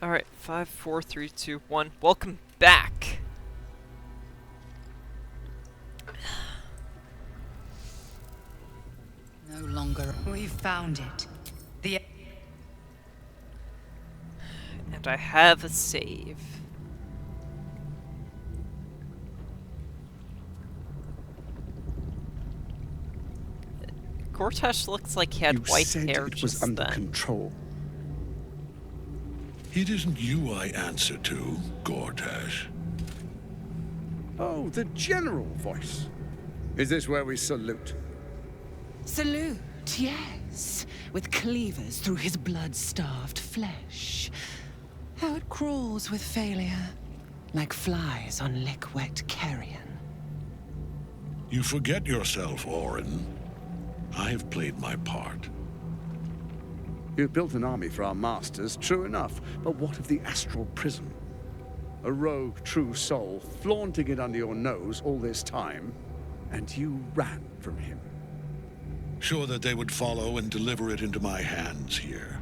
Alright, 5, 4, 3, 2, 1. Welcome back! No longer. We've found it. The. And I have a save. Gortash looks like he had white hair it was just under then. control. It isn't you I answer to, Gortash. Oh, the general voice. Is this where we salute? Salute, yes. With cleavers through his blood-starved flesh. How it crawls with failure. Like flies on lick-wet carrion. You forget yourself, Orin. I have played my part. You've built an army for our masters, true enough. But what of the astral prison? A rogue true soul flaunting it under your nose all this time, and you ran from him. Sure that they would follow and deliver it into my hands here.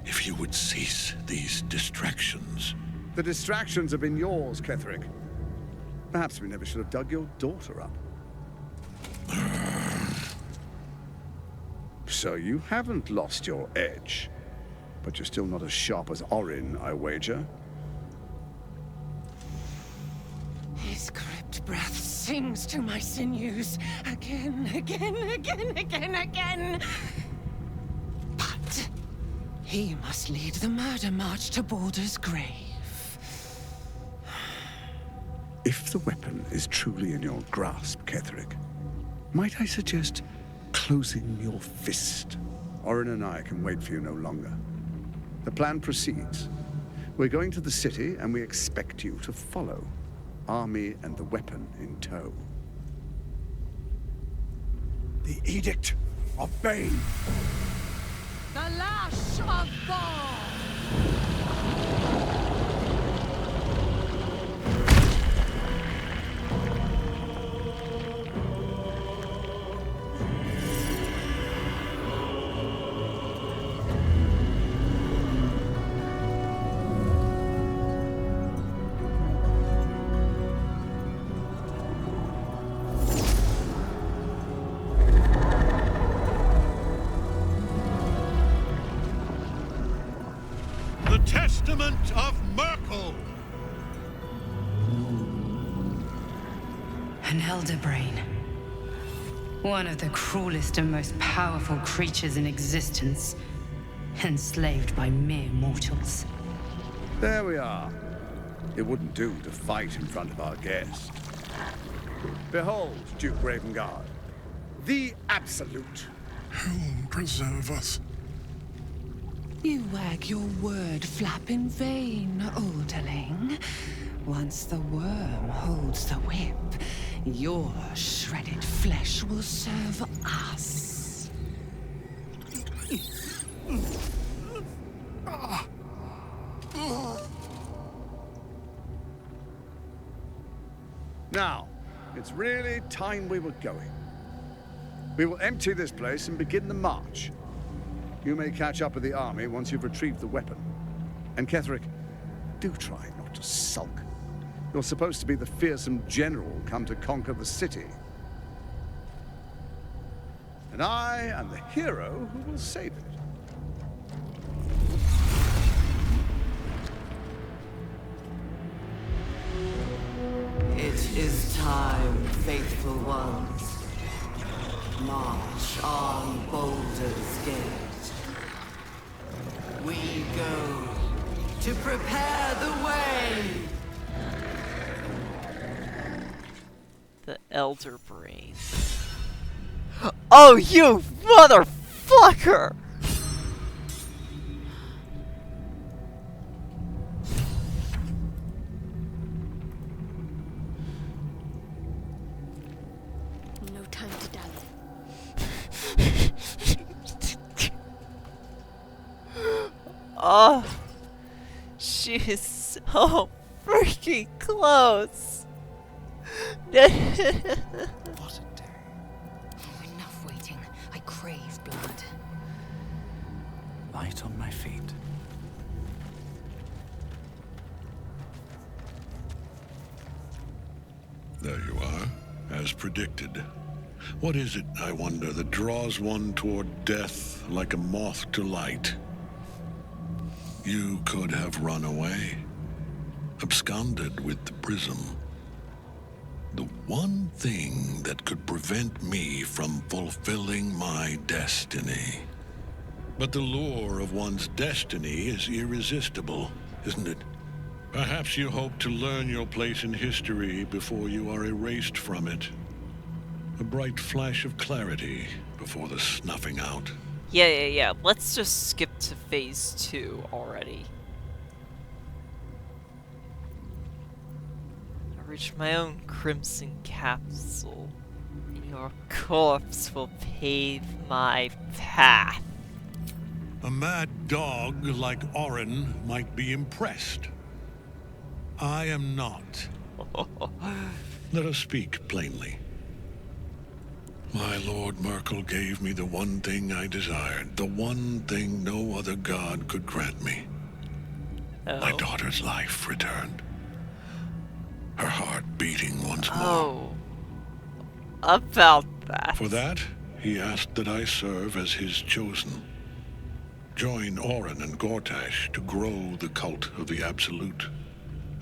If you would cease these distractions. The distractions have been yours, Ketherick. Perhaps we never should have dug your daughter up. So you haven't lost your edge. But you're still not as sharp as Orin, I wager. His crypt breath sings to my sinews. Again, again, again, again, again. But he must lead the murder march to Baldur's grave. If the weapon is truly in your grasp, Ketherick, might I suggest closing your fist? Orin and I can wait for you no longer. The plan proceeds. We're going to the city, and we expect you to follow. Army and the weapon in tow. The Edict of Bane! The lash of Baldur! The Testament of Merkel! An elder brain. One of the cruelest and most powerful creatures in existence. Enslaved by mere mortals. There we are. It wouldn't do to fight in front of our guest. Behold, Duke Ravengard, the Absolute. Whom preserve us? You wag your word flap in vain, olderling. Once the worm holds the whip, your shredded flesh will serve us. Now, it's really time we were going. We will empty this place and begin the march. You may catch up with the army once you've retrieved the weapon. And Ketherick, do try not to sulk. You're supposed to be the fearsome general come to conquer the city. And I am the hero who will save it. It is time, faithful ones. March on Baldur's Gate. We go to prepare the way. The Elder Brain. Oh, you motherfucker! No time to dally. Oh, she is so freaking close. What a day. Oh, enough waiting. I crave blood. Light on my feet. as predicted. What is it, I wonder, that draws one toward death like a moth to light? You could have run away, absconded with the prism. The one thing that could prevent me from fulfilling my destiny. But the lure of one's destiny is irresistible, isn't it? Perhaps you hope to learn your place in history before you are erased from it. A bright flash of clarity before the snuffing out. Yeah. Let's just skip to phase 2 already. I reached my own crimson capsule, and your corpse will pave my path. A mad dog like Orin might be impressed. I am not. Let us speak plainly. My Lord Merkel gave me the one thing I desired, the one thing no other god could grant me. My daughter's life returned. Her heart beating once more. Oh. About that. For that, he asked that I serve as his chosen. Join Orin and Gortash to grow the cult of the Absolute,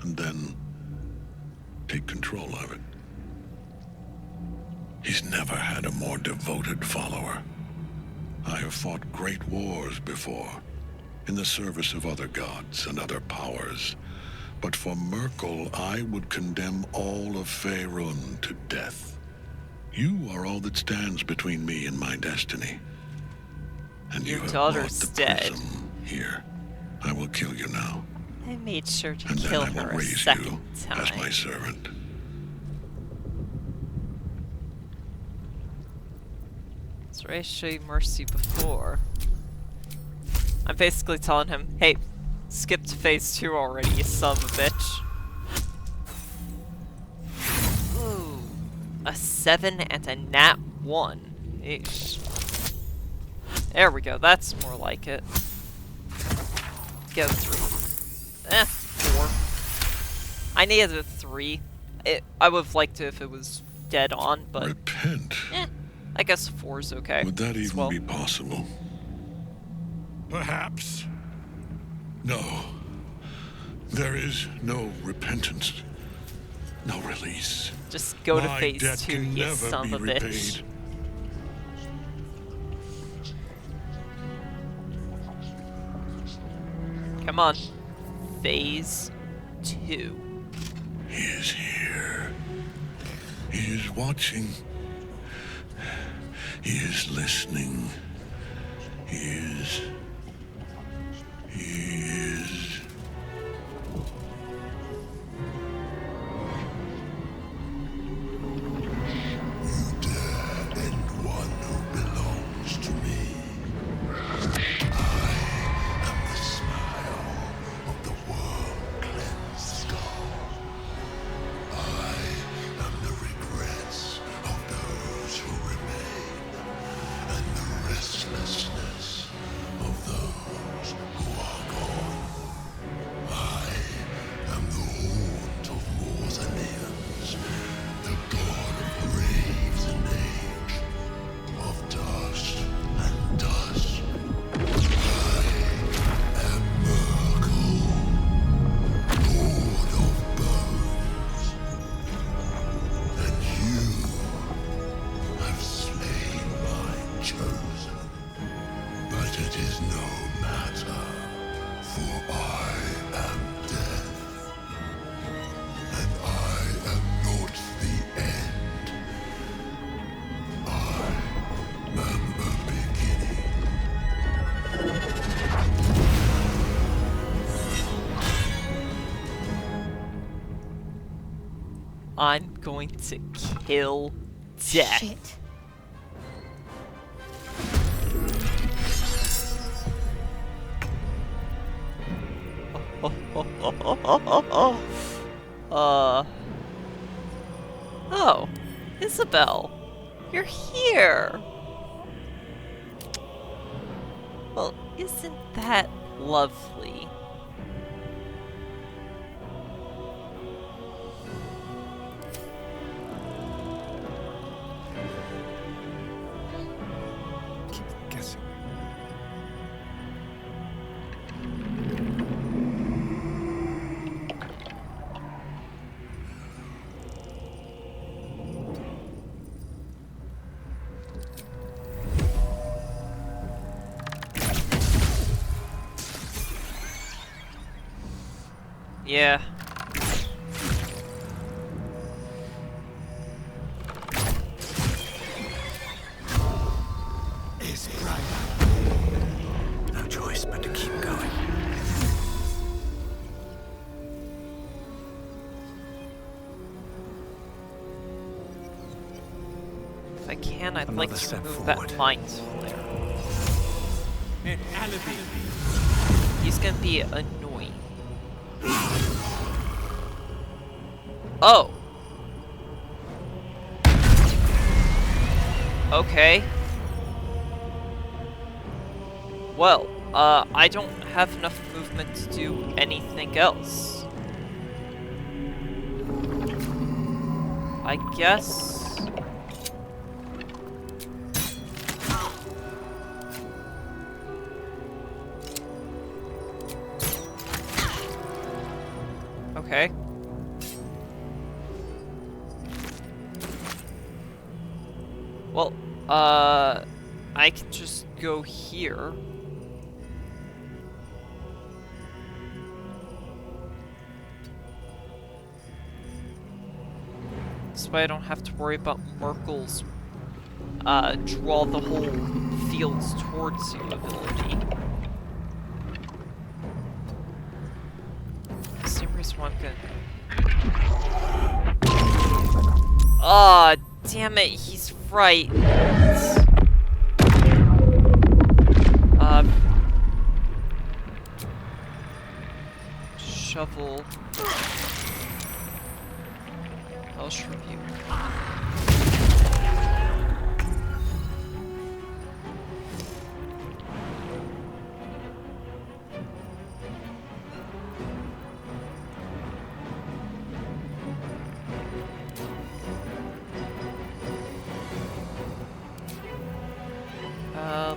and then take control of it. He's never had a more devoted follower. I have fought great wars before, in the service of other gods and other powers, but for Merkel, I would condemn all of Faerun to death. You are all that stands between me and my destiny. And Your you have daughter's brought the dead. prism here. I will kill you now, I made sure to and then kill I will her a raise you second time. as my servant. So I show you mercy before. I'm basically telling him, hey, skip to phase 2 already, you son of a bitch. Ooh, a 7 and a nat 1. Eesh. There we go, that's more like it. Go 3. 4. I needed a 3. I would have liked it if it was dead on, but Repent. I guess 4 is okay. Would that as even well. be possible? Perhaps. No. There is no repentance. No release. Just go to My phase debt 2, can you never son be of a bitch. repaid. Come on. Phase 2. He is here. He is watching. He is listening. He is. You dare end one who belongs to me. I am the smile of the worm-cleansed skull. I am the regrets of those who remain, and the restlessness of those who are gone. I am the haunt of Mausoleums, the god of graves and age, of dust and dust. I am Merkel, lord of bones, and you have slain my chosen. But it is no matter, for I am death, and I am not the end. I am the beginning. I'm going to kill death. Shit. Oh, Isabel, you're here. Well, isn't that lovely? Yeah. It's bright. No choice but to keep going. If I can, I'd like Another to step remove forward. that mind flare. It alibi. He's gonna be annoying. Oh! Okay. Well, I don't have enough movement to do anything else. I guess... Okay. Well, I can just go here. This way I don't have to worry about Merkel's, draw the whole fields towards you ability. Same reason why I'm gonna... Aw, damn it, he's frightened. Shovel. Hellish Rebuke.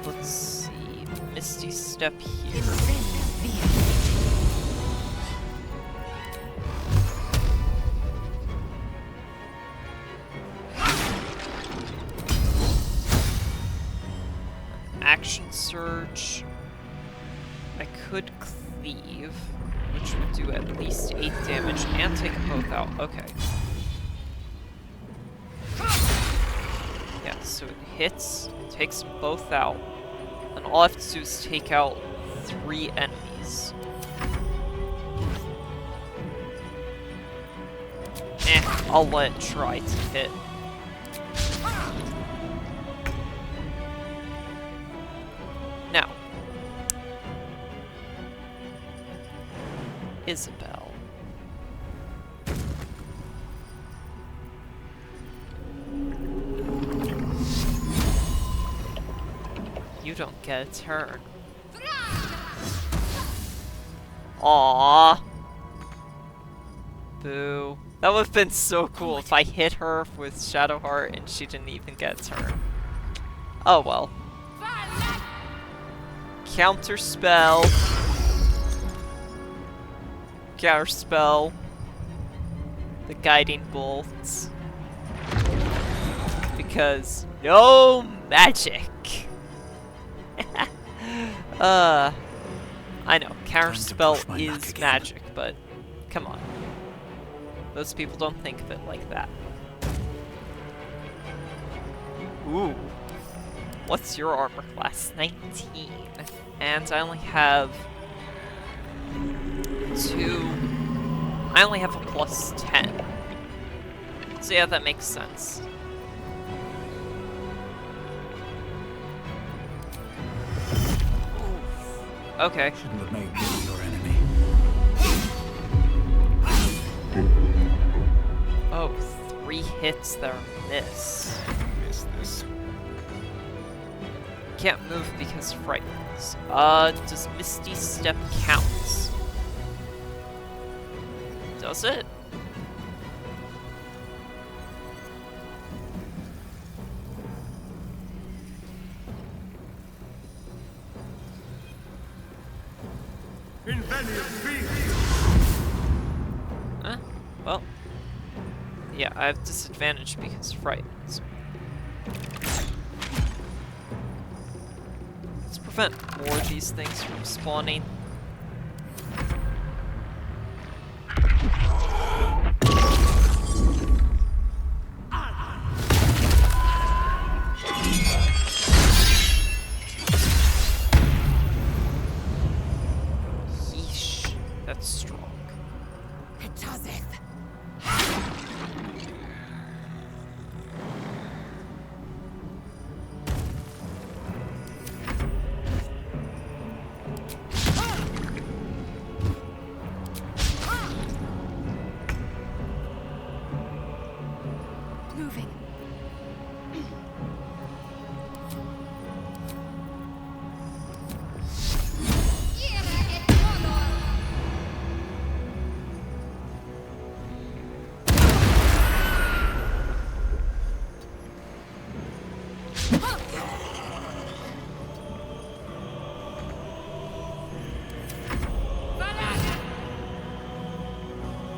Let's see. Misty Step here. Action Surge. I could cleave, which would do at least 8 damage and take them both out. Okay. Yeah, so it hits, takes them both out, and all I have to do is take out 3 enemies. I'll let it try to hit. Now, Isabel. You don't get a turn. Aww. Boo. That would have been so cool if I hit her with Shadowheart and she didn't even get a turn. Oh well. Counter spell. Counter spell. The guiding bolts. Because no magic. I know, counter spell is magic, but come on. Those people don't think of it like that. Ooh. What's your armor class? 19. And I only have 2. I only have a plus 10. So yeah, that makes sense. Okay. Shouldn't have made me your enemy. Oh, 3 hits that are miss. Miss this. Can't move because frightens. Does Misty Step count? Does it? Huh? Well. Yeah, I have disadvantage because frightens. Let's prevent more of these things from spawning. That's strong. Moving.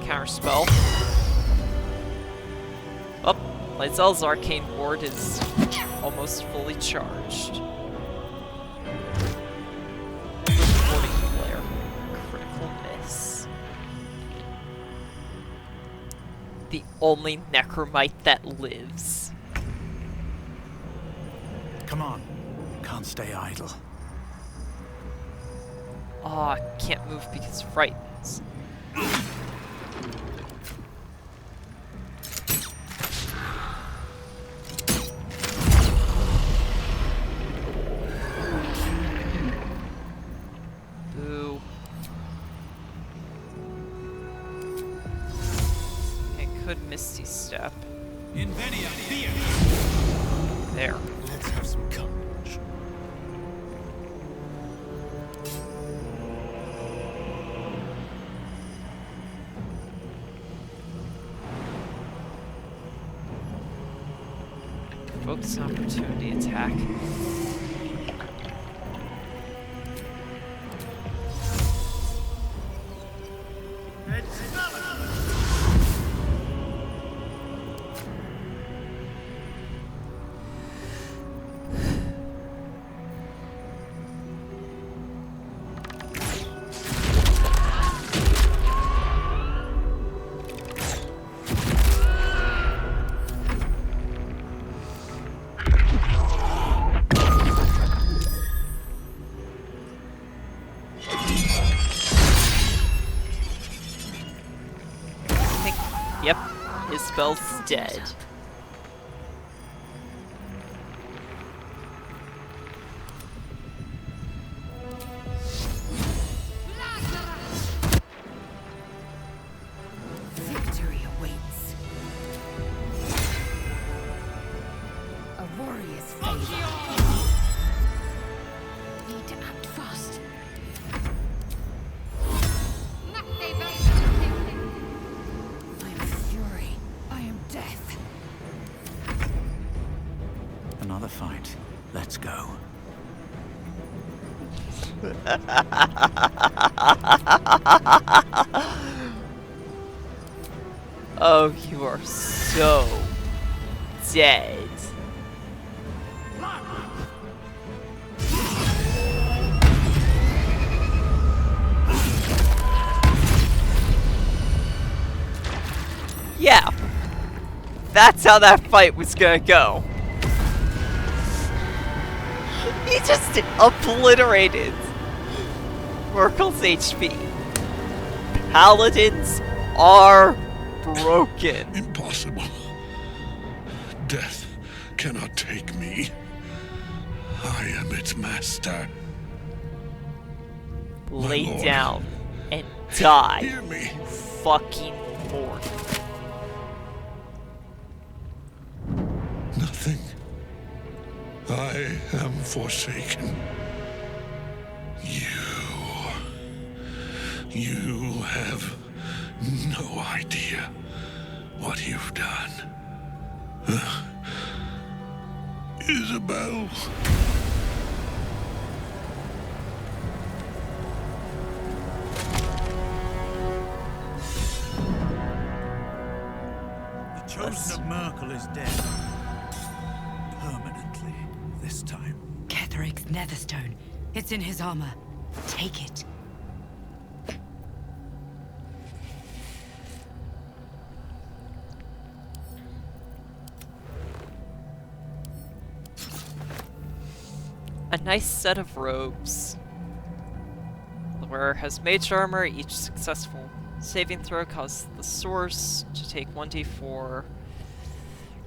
Counterspell. Oh, Lysel's arcane ward is almost fully charged. Warding flare. Critical miss. The only necromite that lives. Come on. Can't stay idle. Ah, can't move because frightens. Boo. I could Misty Step. There. Let's have some courage. Focus on opportunity attack. Yep, his spell's dead. Victory awaits. A warrior's favor. Need to act fast. I am fury. I am death. Another fight. Let's go. Oh, you are so dead. Yeah, that's how that fight was gonna go. He just obliterated Merkel's HP. Paladins are broken. Impossible. Death cannot take me. I am its master. Lay Lord. down and die. Hear me. Fucking mortal. Nothing. I am forsaken. You have no idea what you've done. Isabel. The chosen of Merkel is dead. Permanently, this time. Ketheric's netherstone. It's in his armor. Take it. A nice set of robes. The wearer has mage armor. Each successful saving throw causes the source to take 1d4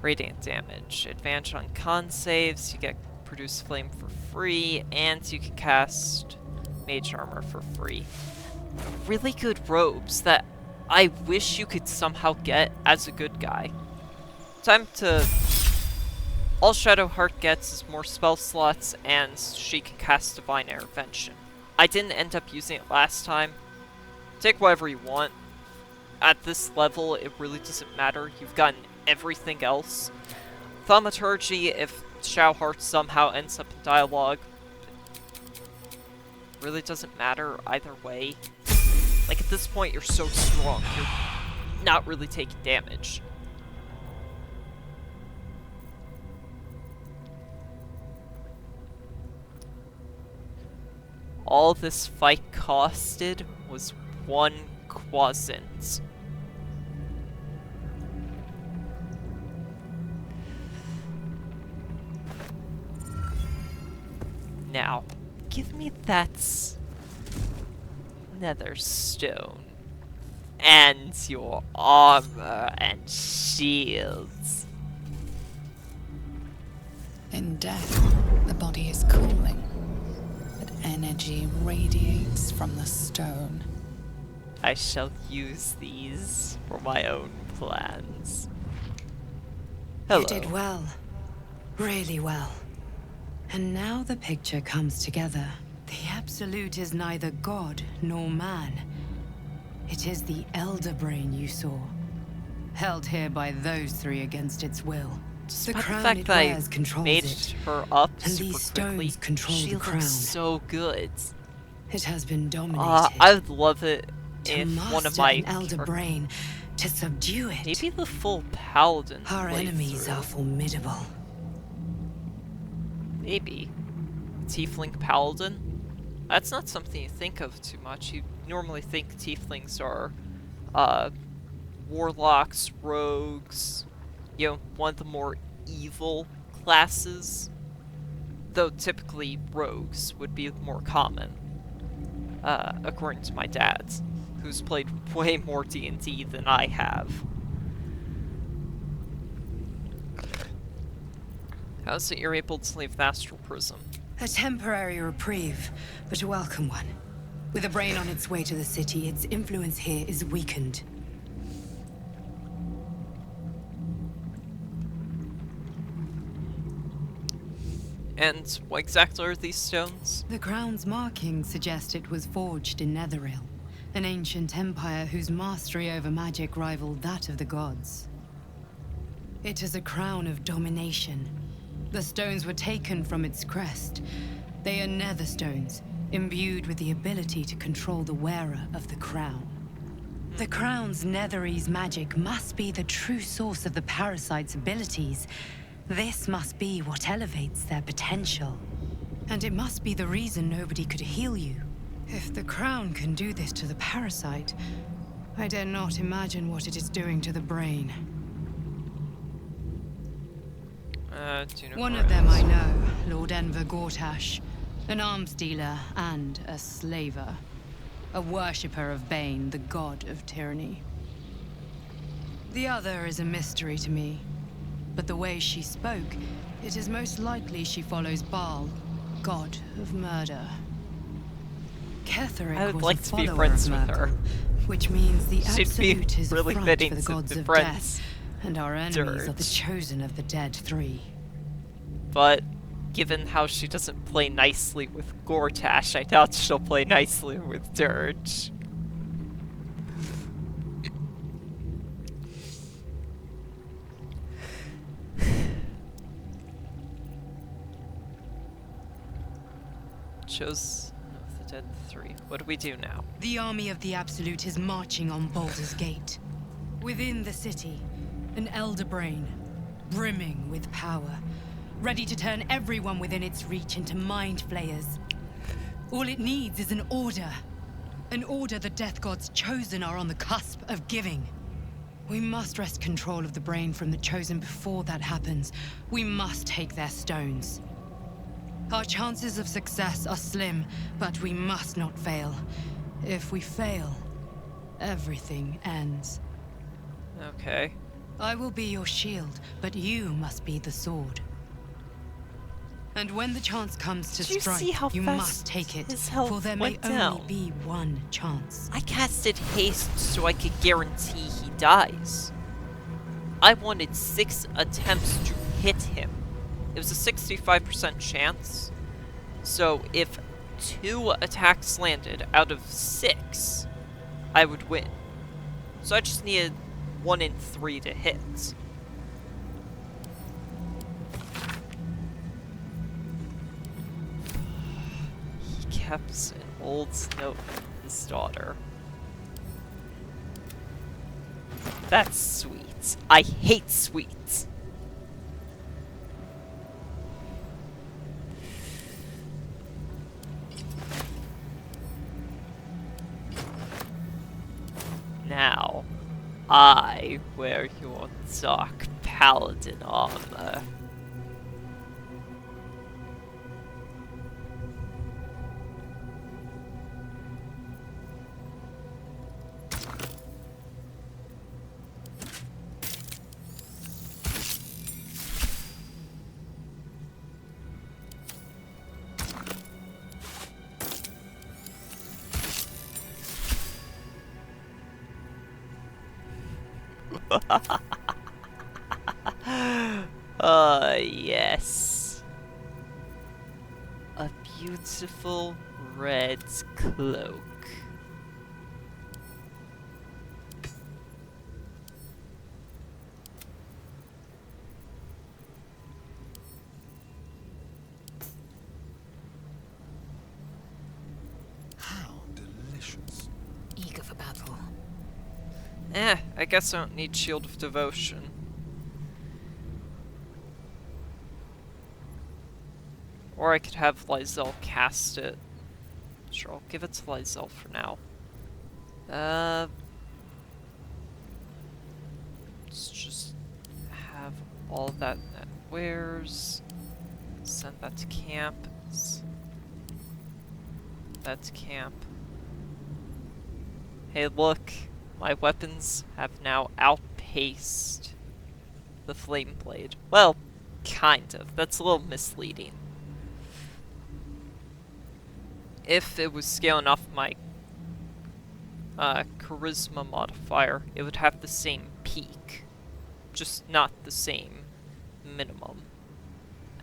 radiant damage. Advantage on con saves, you get produce flame for free, and you can cast mage armor for free. Really good robes that I wish you could somehow get as a good guy. Time to... All Shadowheart gets is more spell slots, and she can cast Divine Intervention. I didn't end up using it last time. Take whatever you want. At this level, it really doesn't matter. You've gotten everything else. Thaumaturgy, if Shadowheart somehow ends up in dialogue, really doesn't matter either way. Like, at this point, you're so strong, you're not really taking damage. All this fight costed was 1 quasint. Now, give me that nether stone and your armor and shields. In death, the body is cooling, but energy radiates from the stone. I shall use these for my own plans. Hello. You did well. Really well. And now the picture comes together. The Absolute is neither god nor man. It is the Elder Brain you saw, held here by those three against its will. The crown it wears controls made it, her up and super these quickly. stones control She the crown. looks so good. It has been dominated. I would love it to if master one of my an Elder Brain, to subdue it. maybe the full paladin. Our enemies playthrough. are formidable. Maybe tiefling paladin. That's not something you think of too much. You normally think tieflings are warlocks, rogues, you know, one of the more evil classes. Though typically rogues would be more common, according to my dad, who's played way more D&D than I have. How's it you're able to leave the astral prism? A temporary reprieve, but a welcome one. With a brain on its way to the city, its influence here is weakened. And what exactly are these stones? The crown's markings suggest it was forged in Netheril, an ancient empire whose mastery over magic rivaled that of the gods. It is a crown of domination. The stones were taken from its crest. They are nether stones, imbued with the ability to control the wearer of the crown. The crown's Netherese magic must be the true source of the parasite's abilities. This must be what elevates their potential. And it must be the reason nobody could heal you. If the crown can do this to the parasite, I dare not imagine what it is doing to the brain. Do you know One where of them it is? I know, Lord Enver Gortash, an arms dealer and a slaver. A worshipper of Bane, the god of tyranny. The other is a mystery to me. But the way she spoke, it is most likely she follows Baal, god of murder. Ketheric I would was like a to be follower friends of with Myrtle, her. which means the She'd be Absolute is really a front fitting for the to gods be of friends. death, and our enemies are the Dirge. chosen of the Dead Three. But given how she doesn't play nicely with Gortash, I doubt she'll play nicely with Dirge. Chose the Dead Three. What do we do now? The army of the Absolute is marching on Baldur's Gate. Within the city, an Elder Brain, brimming with power, ready to turn everyone within its reach into mind flayers. All it needs is an order. An order the Death Gods chosen are on the cusp of giving. We must wrest control of the brain from the Chosen before that happens. We must take their stones. Our chances of success are slim, but we must not fail. If we fail, everything ends. Okay. I will be your shield, but you must be the sword. And when the chance comes to Did you strike, see how you fast must take it, his health for there may went only down? be one chance. I casted haste so I could guarantee he dies. I wanted 6 attempts to hit him. It was a 65% chance. So if 2 attacks landed out of 6, I would win. So I just needed 1 in 3 to hit. He kept an old note from his daughter. That's sweet. I hate sweets. Now, I wear your dark paladin armor. Yes. A beautiful red cloak. How delicious. Eager for battle. I guess I don't need Shield of Devotion. Or I could have Lysel cast it. Sure, I'll give it to Lysel for now. Let's just have all that wears. Send that to camp. That to camp. Hey, look. My weapons have now outpaced the Flame Blade. Well, kind of. That's a little misleading. If it was scaling off my charisma modifier, it would have the same peak, just not the same minimum.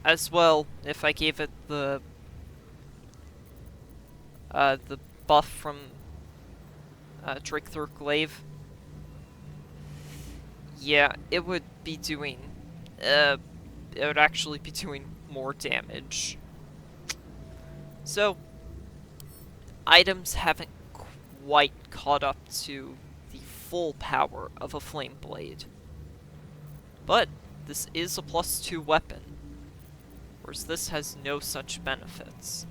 As well, if I gave it the buff from Drake Through Glaive, yeah, it would be doing, it would actually be doing more damage. So, items haven't quite caught up to the full power of a Flame Blade. But this is a +2 weapon, whereas this has no such benefits.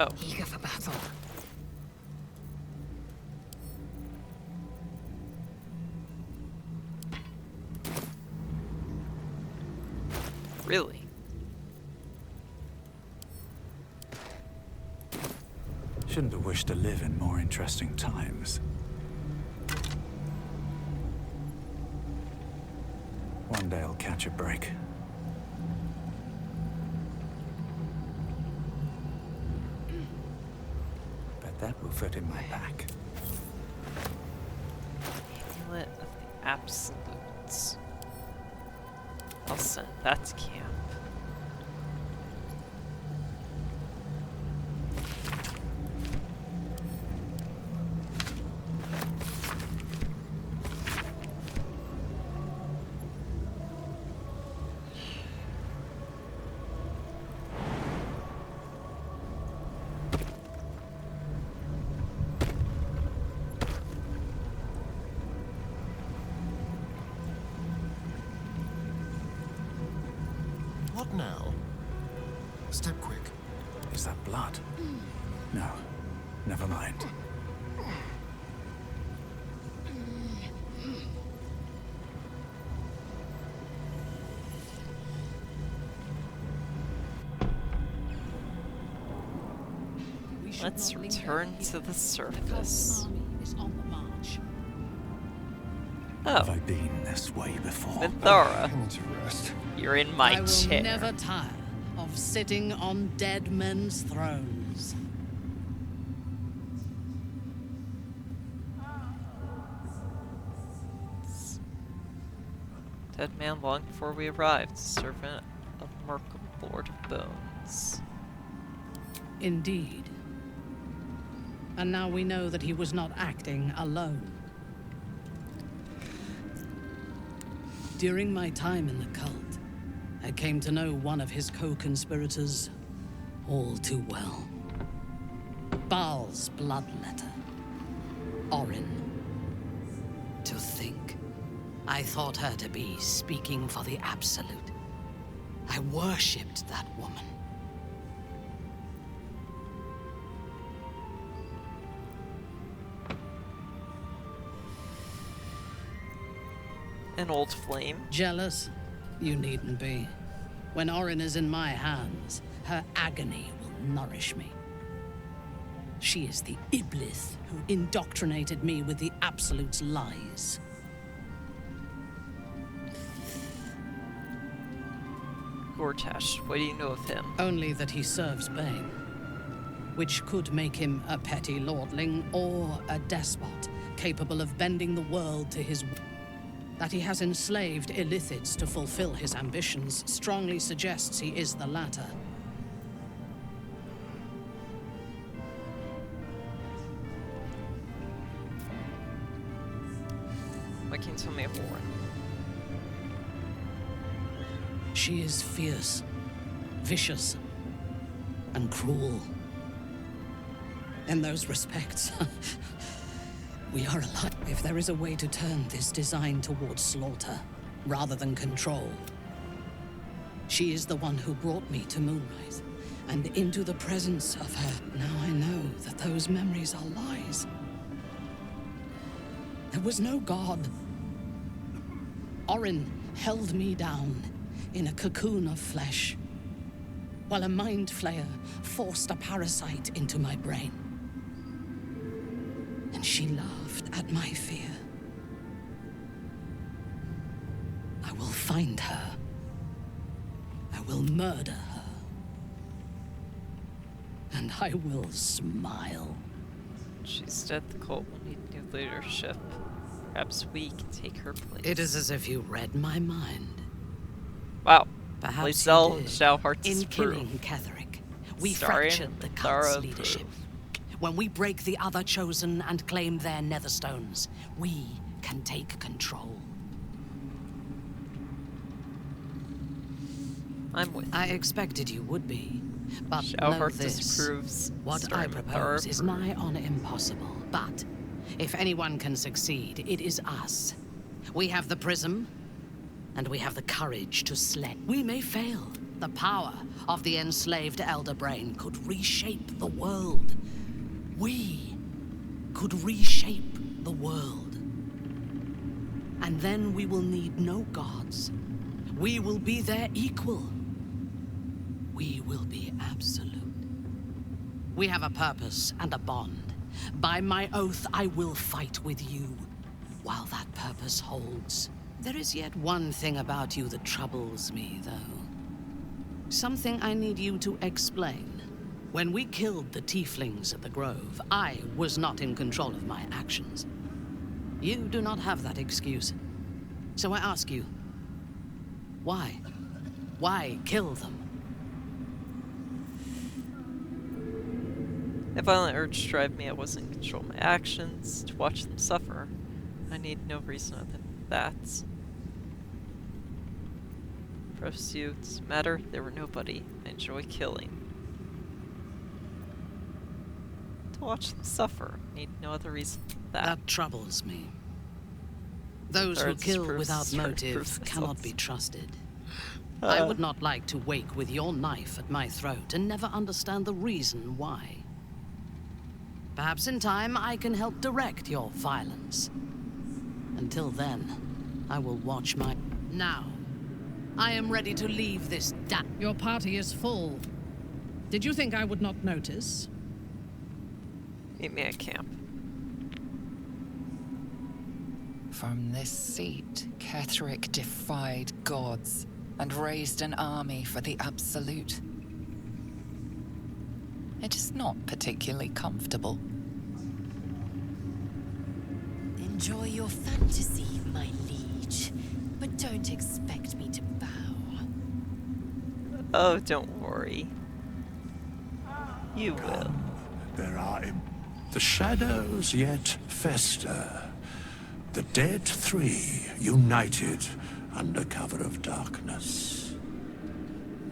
Oh. Eager for battle. Really? Shouldn't have wished to live in more interesting times. One day I'll catch a break. Bet that will fit in my pack. Amulet of the Absolutes. I'll send that to camp. What now? Step quick. Is that blood? No. Never mind. Let's return to the surface. Have Oh, I been this way before? Minthara, I need to rest. you're in my I will chair. never tire of sitting on dead men's thrones. Dead man long before we arrived, servant of Merkel, Lord of Bones. Indeed. And now we know that he was not acting alone. During my time in the cult, I came to know one of his co-conspirators all too well. Baal's bloodletter. Orin. To think, I thought her to be speaking for the Absolute. I worshipped that woman. An old flame. Jealous? You needn't be. When Orin is in my hands, her agony will nourish me. She is the Iblis who indoctrinated me with the Absolute's lies. Gortash, what do you know of him? Only that he serves Bane, which could make him a petty lordling or a despot capable of bending the world to his will. That he has enslaved illithids to fulfill his ambitions strongly suggests he is the latter. What can you tell me of Orin? She is fierce, vicious, and cruel. In those respects, we are alike. If there is a way to turn this design towards slaughter, rather than control, she is the one who brought me to Moonrise, and into the presence of her. Now I know that those memories are lies. There was no god. Orin held me down in a cocoon of flesh, while a mind flayer forced a parasite into my brain. And she laughed at my fear. I will find her. I will murder her. And I will smile. She's dead. The cult will need new leadership. Perhaps we can take her place. It is as if you read my mind. Wow. Perhaps Lysel you did. Shallheart's In proof. killing Ketheric, we Starring fractured the Minthara cult's proof. leadership. When we break the other chosen and claim their netherstones, we can take control. I'm with I expected you would be, but know Shallheart this. disapproves. What I Starring propose Minthara is proof. nigh on impossible, but if anyone can succeed, it is us. We have the prism, and we have the courage to slay. We may fail. The power of the enslaved Elder Brain could reshape the world. We could reshape the world. And then we will need no gods. We will be their equal. We will be absolute. We have a purpose and a bond. By my oath, I will fight with you while that purpose holds. There is yet one thing about you that troubles me, though. Something I need you to explain. When we killed the tieflings at the Grove, I was not in control of my actions. You do not have that excuse. So I ask you, why? Why kill them? A violent urge to drive me, I wasn't in control of my actions, to watch them suffer. I need no reason other than that. Pursuits matter, they were nobody. I enjoy killing. To watch them suffer, need no other reason than that. That troubles me. Those who Thirds kill proves- without third motive proves cannot results. be trusted. I would not like to wake with your knife at my throat and never understand the reason why. Perhaps in time I can help direct your violence. Until then, I will watch my... Now, I am ready to leave this Your party is full. Did you think I would not notice? Meet me at camp. From this seat, Ketheric defied gods and raised an army for the Absolute. It is not particularly comfortable. Enjoy your fantasy, my liege, but don't expect me to bow. Oh, don't worry. You will. There are the shadows yet fester. The dead three united under cover of darkness.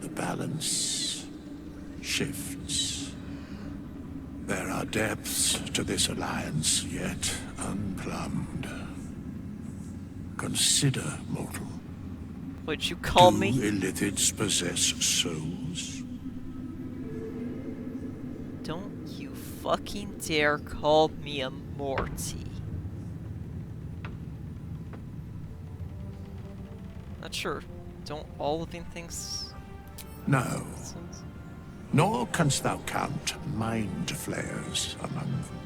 The balance shifts. There are depths to this alliance yet unplumbed. Consider, mortal. Would you call Do me? illithids possess souls? Don't you fucking dare call me a Morty. Not sure. Don't all living things... No. Nor canst thou count mind flayers among them.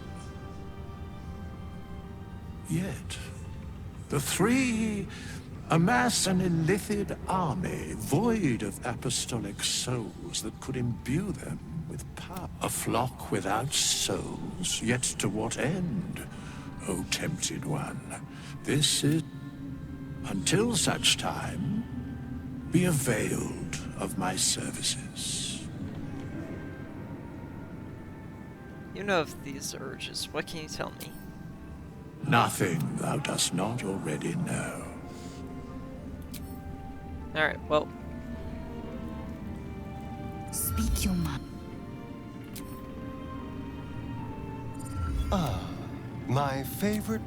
Yet, the three amass an illithid army void of apostolic souls that could imbue them with power. A flock without souls, yet to what end, O tempted one? This is... Until such time, be availed of my services. You know of these urges. What can you tell me? Nothing thou dost not already know. Alright, well... Speak your mind. Ah, my favorite.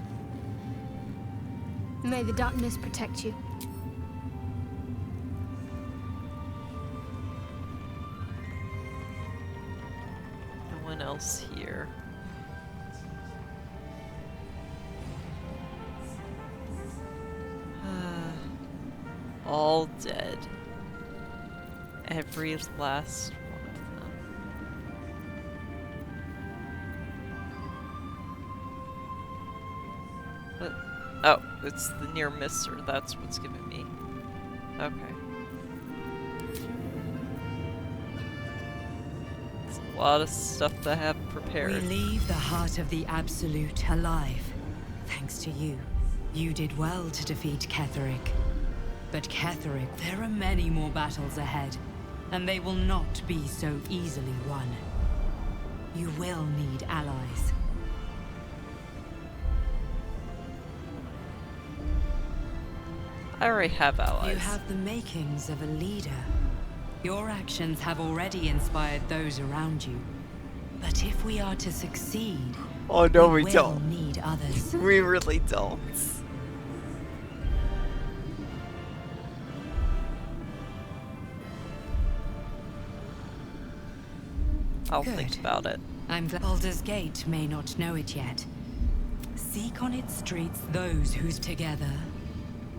May the darkness protect you. No one else here. All dead. Every last one of them. What? Oh, it's the near misser. That's what's giving me. Okay. It's a lot of stuff that I have prepared. We leave the heart of the Absolute alive. Thanks to you. You did well to defeat Ketheric. But Ketheric, there are many more battles ahead, and they will not be so easily won. You will need allies. I already have allies. You have the makings of a leader. Your actions have already inspired those around you. But if we are to succeed, Oh no, we will don't. need others. We really don't. I'll think Good. about it. I'm glad Baldur's Gate may not know it yet. Seek on its streets those who's together.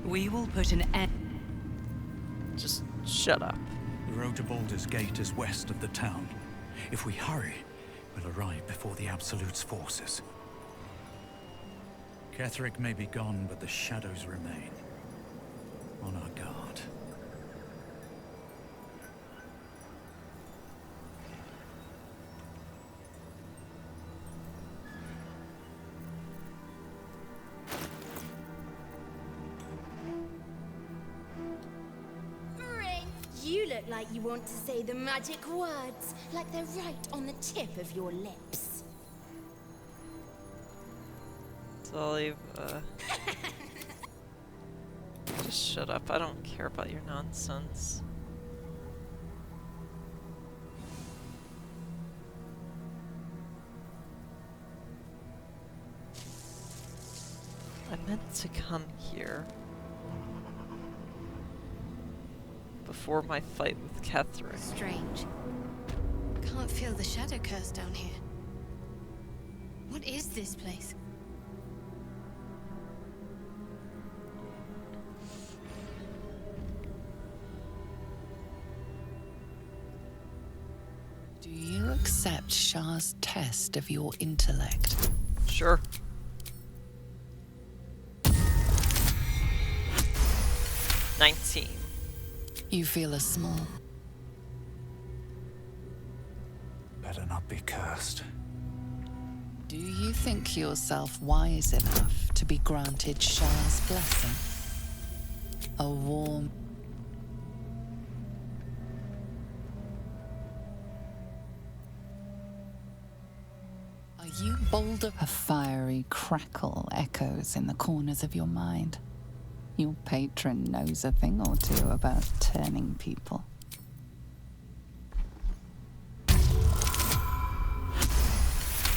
We will put an end. Just shut up. The road to Baldur's Gate is west of the town. If we hurry, we'll arrive before the Absolute's forces. Ketheric may be gone, but the shadows remain. On our guard. You look like you want to say the magic words, like they're right on the tip of your lips. So I'll leave, just shut up. I don't care about your nonsense. I meant to come here before my fight with Ketheric. Strange. Can't feel the shadow curse down here. What is this place? Do you accept Shah's test of your intellect? Sure. $19. You feel a small... Better not be cursed. Do you think yourself wise enough to be granted Shah's blessing? A warm... Are you Baldur? A fiery crackle echoes in the corners of your mind. Your patron knows a thing or two about turning people.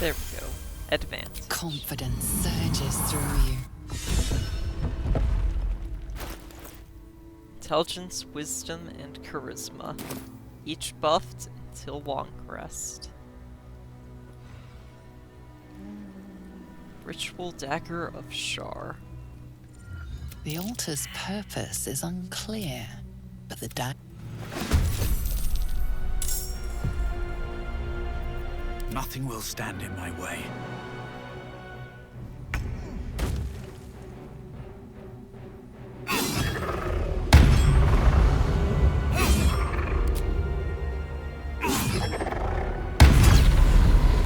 There we go. Advantage. Confidence surges through you. Intelligence, wisdom, and charisma. Each buffed until long rest. Ritual Dagger of Shar. The altar's purpose is unclear, but the dagger... Nothing will stand in my way.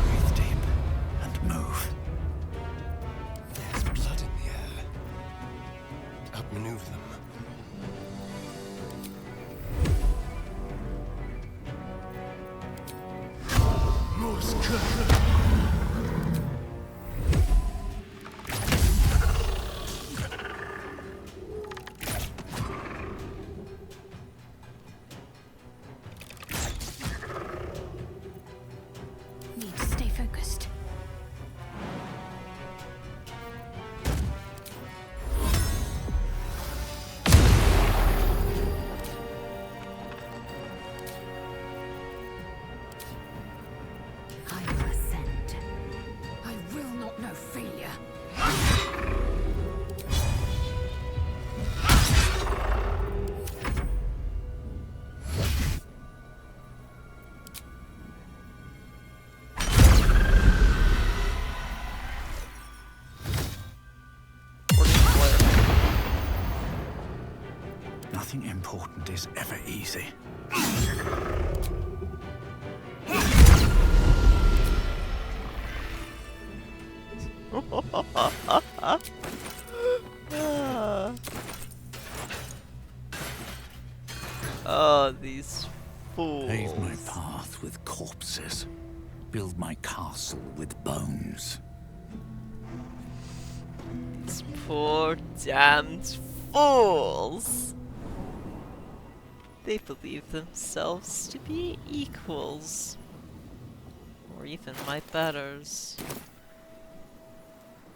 Breathe deep and move. There's blood in the air. Outmaneuver them. Need to stay focused. I will ascend. I will not know failure. Nothing important is ever easy. Oh, these fools. Pave my path with corpses. Build my castle with bones. These poor damned fools. They believe themselves to be equals. Or even my betters.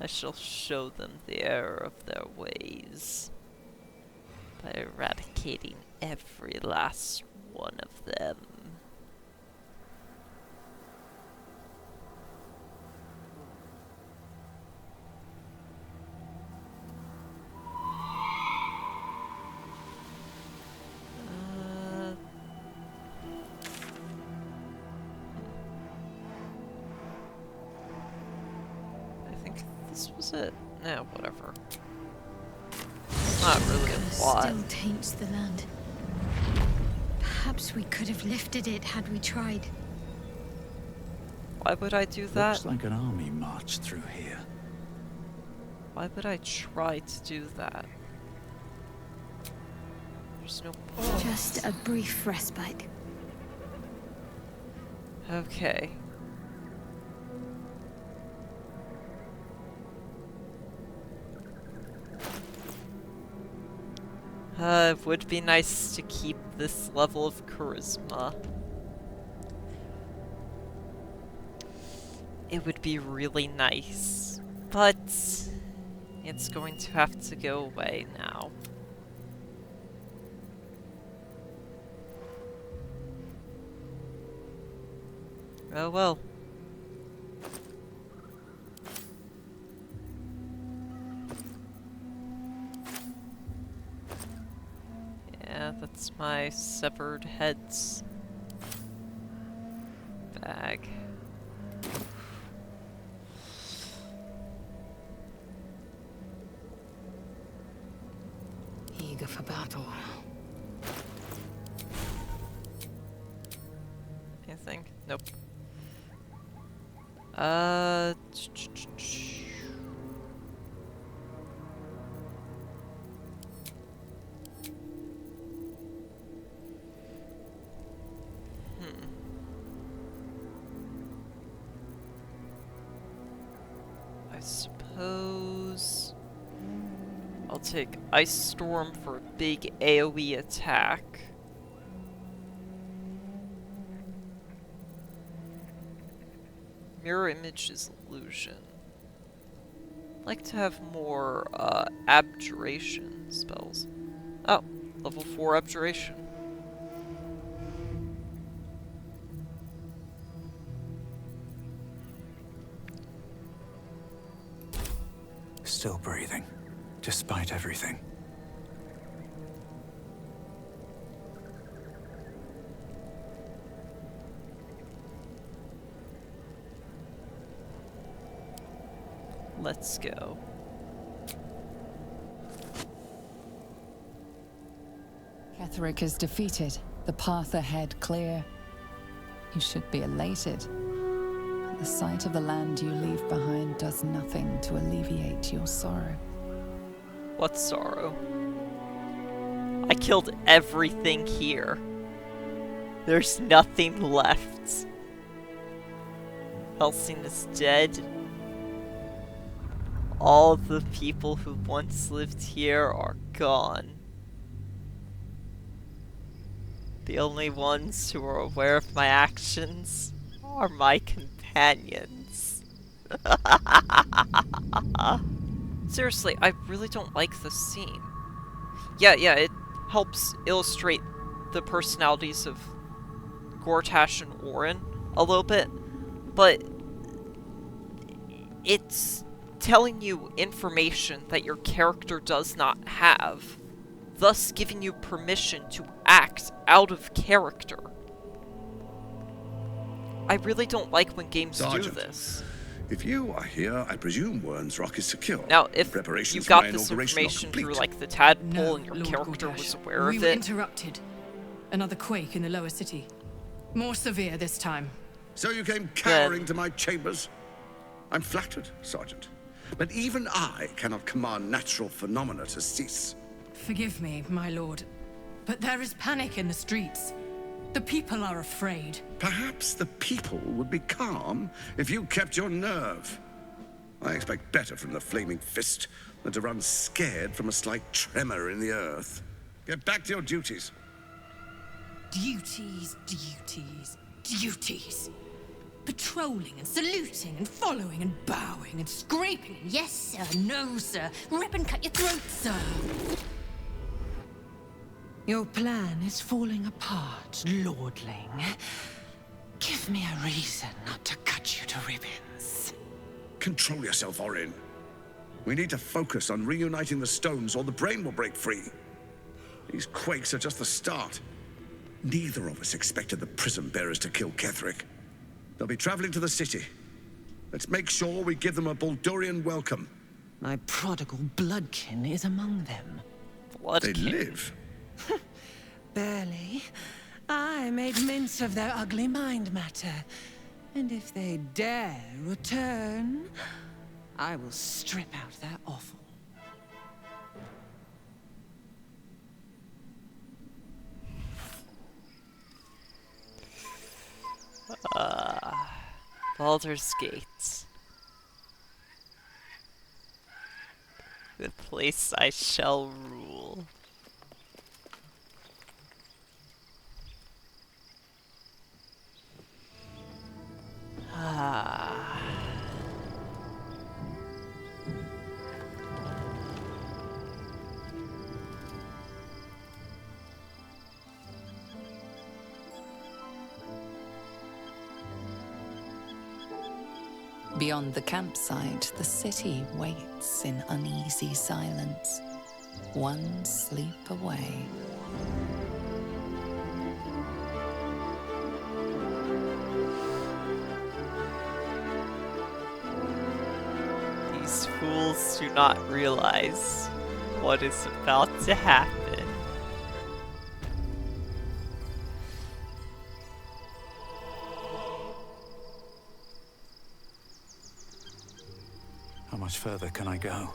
I shall show them the error of their ways. By eradicating every last one of them. I think this was it. No, whatever. It's not really a plot. Still taints the land. Perhaps we could have lifted it had we tried. Why would I do that? Looks like an army marched through here. Why would I try to do that? There's no point. Just a brief respite. Okay. It would be nice to keep this level of charisma. It would be really nice, but it's going to have to go away now. Oh well. It's my severed heads bag. Eager for battle. Anything? Nope. I suppose I'll take Ice Storm for a big AoE attack. Mirror Image is illusion. I'd like to have more abjuration spells. Oh, level 4 abjuration. Still breathing, despite everything. Let's go. Ketheric is defeated, the path ahead clear. You should be elated. But the sight of the land you leave behind does nothing to alleviate your sorrow. What sorrow? I killed everything here. There's nothing left. Helsing is dead. All the people who once lived here are gone. The only ones who are aware of my actions are my companions. Seriously, I really don't like this scene. Yeah, it helps illustrate the personalities of Gortash and Orin a little bit, but it's telling you information that your character does not have, thus giving you permission to act out of character. I really don't like when games Sergeant, do this. If you are here, I presume Wern's Rock is secure. Now, if Preparations you for got my this inauguration are information through, complete. like, the tadpole No, and your Lord character Gortash. was aware We of were it, interrupted. Another quake in the lower city. More severe this time. So you came cowering to my chambers? I'm flattered, Sergeant. But even I cannot command natural phenomena to cease. Forgive me, my lord, but there is panic in the streets. The people are afraid. Perhaps the people would be calm if you kept your nerve. I expect better from the Flaming Fist than to run scared from a slight tremor in the earth. Get back to your duties. Duties, duties, duties. Patrolling and saluting and following and bowing and scraping. Yes, sir. No, sir. Rip and cut your throat, sir. Your plan is falling apart, lordling. Give me a reason not to cut you to ribbons. Control yourself, Orin. We need to focus on reuniting the stones or the brain will break free. These quakes are just the start. Neither of us expected the Prism Bearers to kill Ketheric. They'll be traveling to the city. Let's make sure we give them a Baldurian welcome. My prodigal bloodkin is among them. They live. Barely. I made mince of their ugly mind matter. And if they dare return, I will strip out their offal. Baldur's Gate. The place I shall rule. Beyond the campsite, the city waits in uneasy silence, one sleep away. These fools do not realize what is about to happen. How much further can I go?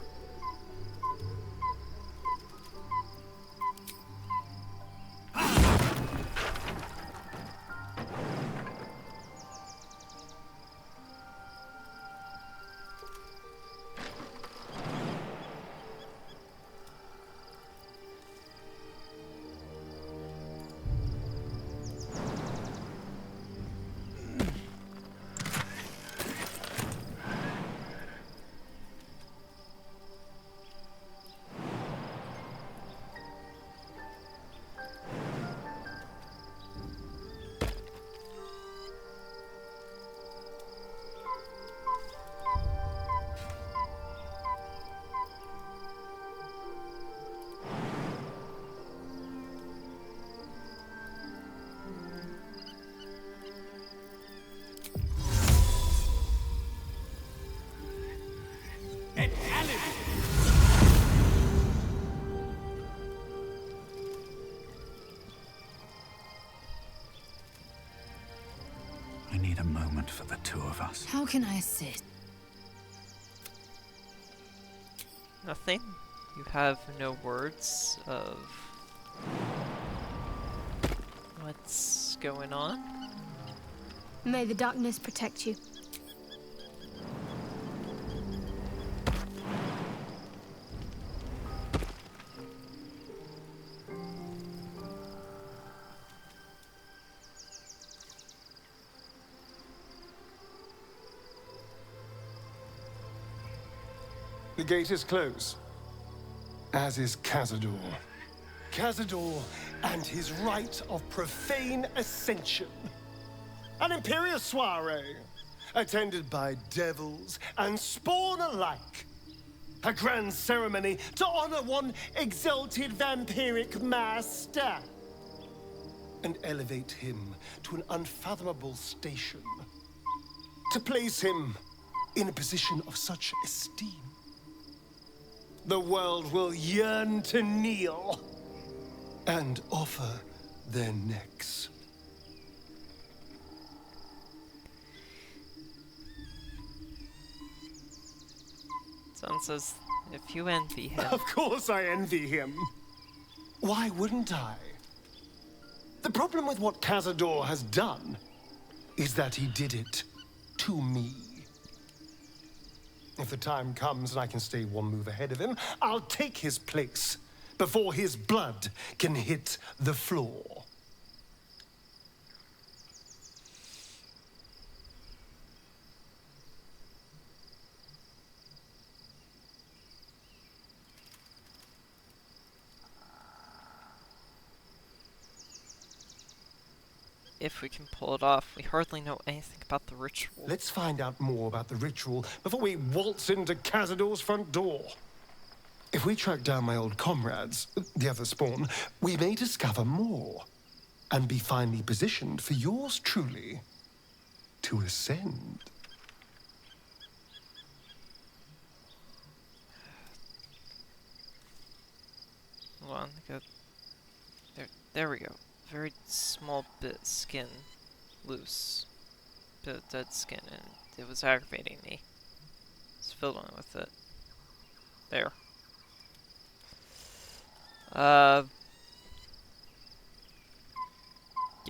I need a moment for the two of us. How can I assist? Nothing? You have no words of what's going on? May the darkness protect you. The gate is closed, as is Cazador. Cazador and his rite of profane ascension. An imperial soiree, attended by devils and spawn alike. A grand ceremony to honor one exalted vampiric master. And elevate him to an unfathomable station. To place him in a position of such esteem. The world will yearn to kneel and offer their necks. Sounds as if you envy him. Of course I envy him. Why wouldn't I? The problem with what Cazador has done is that he did it to me. If the time comes and I can stay one move ahead of him, I'll take his place before his blood can hit the floor. If we can pull it off, we hardly know anything about the ritual. Let's find out more about the ritual before we waltz into Cazador's front door. If we track down my old comrades, the other spawn, we may discover more and be finally positioned for yours truly to ascend. Hold on, go. There we go. Very small bit of skin loose. Bit of dead skin, and it was aggravating me. Just fiddling with it. There. Yeah,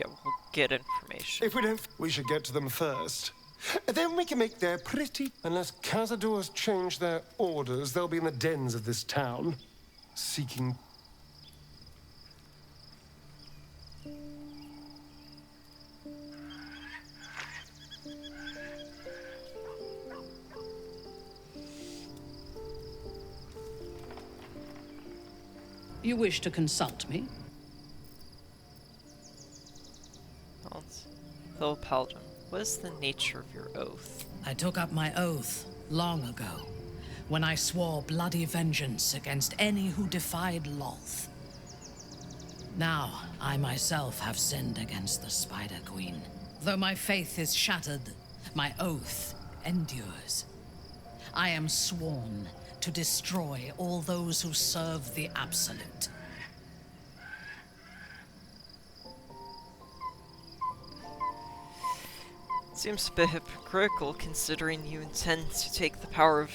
we'll get information. If we don't, we should get to them first. Then we can make their pretty... Unless Cazador's changed their orders, they'll be in the dens of this town, seeking... You wish to consult me? Fellow Paladin, what is the nature of your oath? I took up my oath long ago, when I swore bloody vengeance against any who defied Lolth. Now, I myself have sinned against the Spider Queen. Though my faith is shattered, my oath endures. I am sworn to destroy all those who serve the Absolute. Seems a bit hypocritical considering you intend to take the power of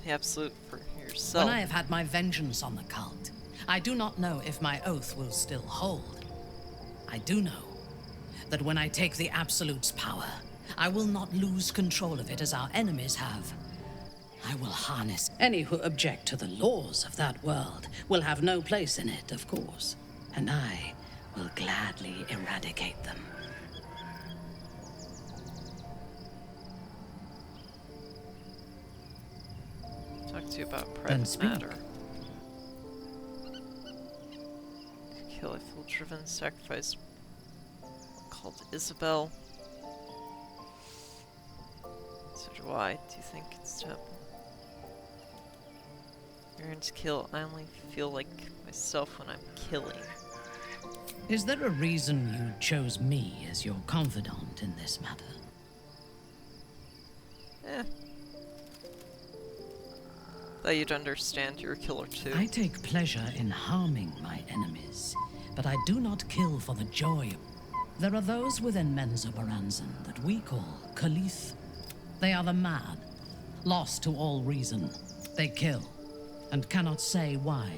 the Absolute for yourself. When I have had my vengeance on the cult, I do not know if my oath will still hold. I do know that when I take the Absolute's power, I will not lose control of it as our enemies have. I will harness any who object to the laws of that world will have no place in it, of course, and I will gladly eradicate them. Talk to you about private matter. Kill a fool-driven sacrifice called Isabel. So do I. Do you think it's to happen? You're going to kill. I only feel like myself when I'm killing. Is there a reason you chose me as your confidant in this matter? Eh. Thought you'd understand you're a killer too. I take pleasure in harming my enemies, but I do not kill for the joy. There are those within Menzo Baranzan that we call Khalith. They are the mad, lost to all reason. They kill, and cannot say why.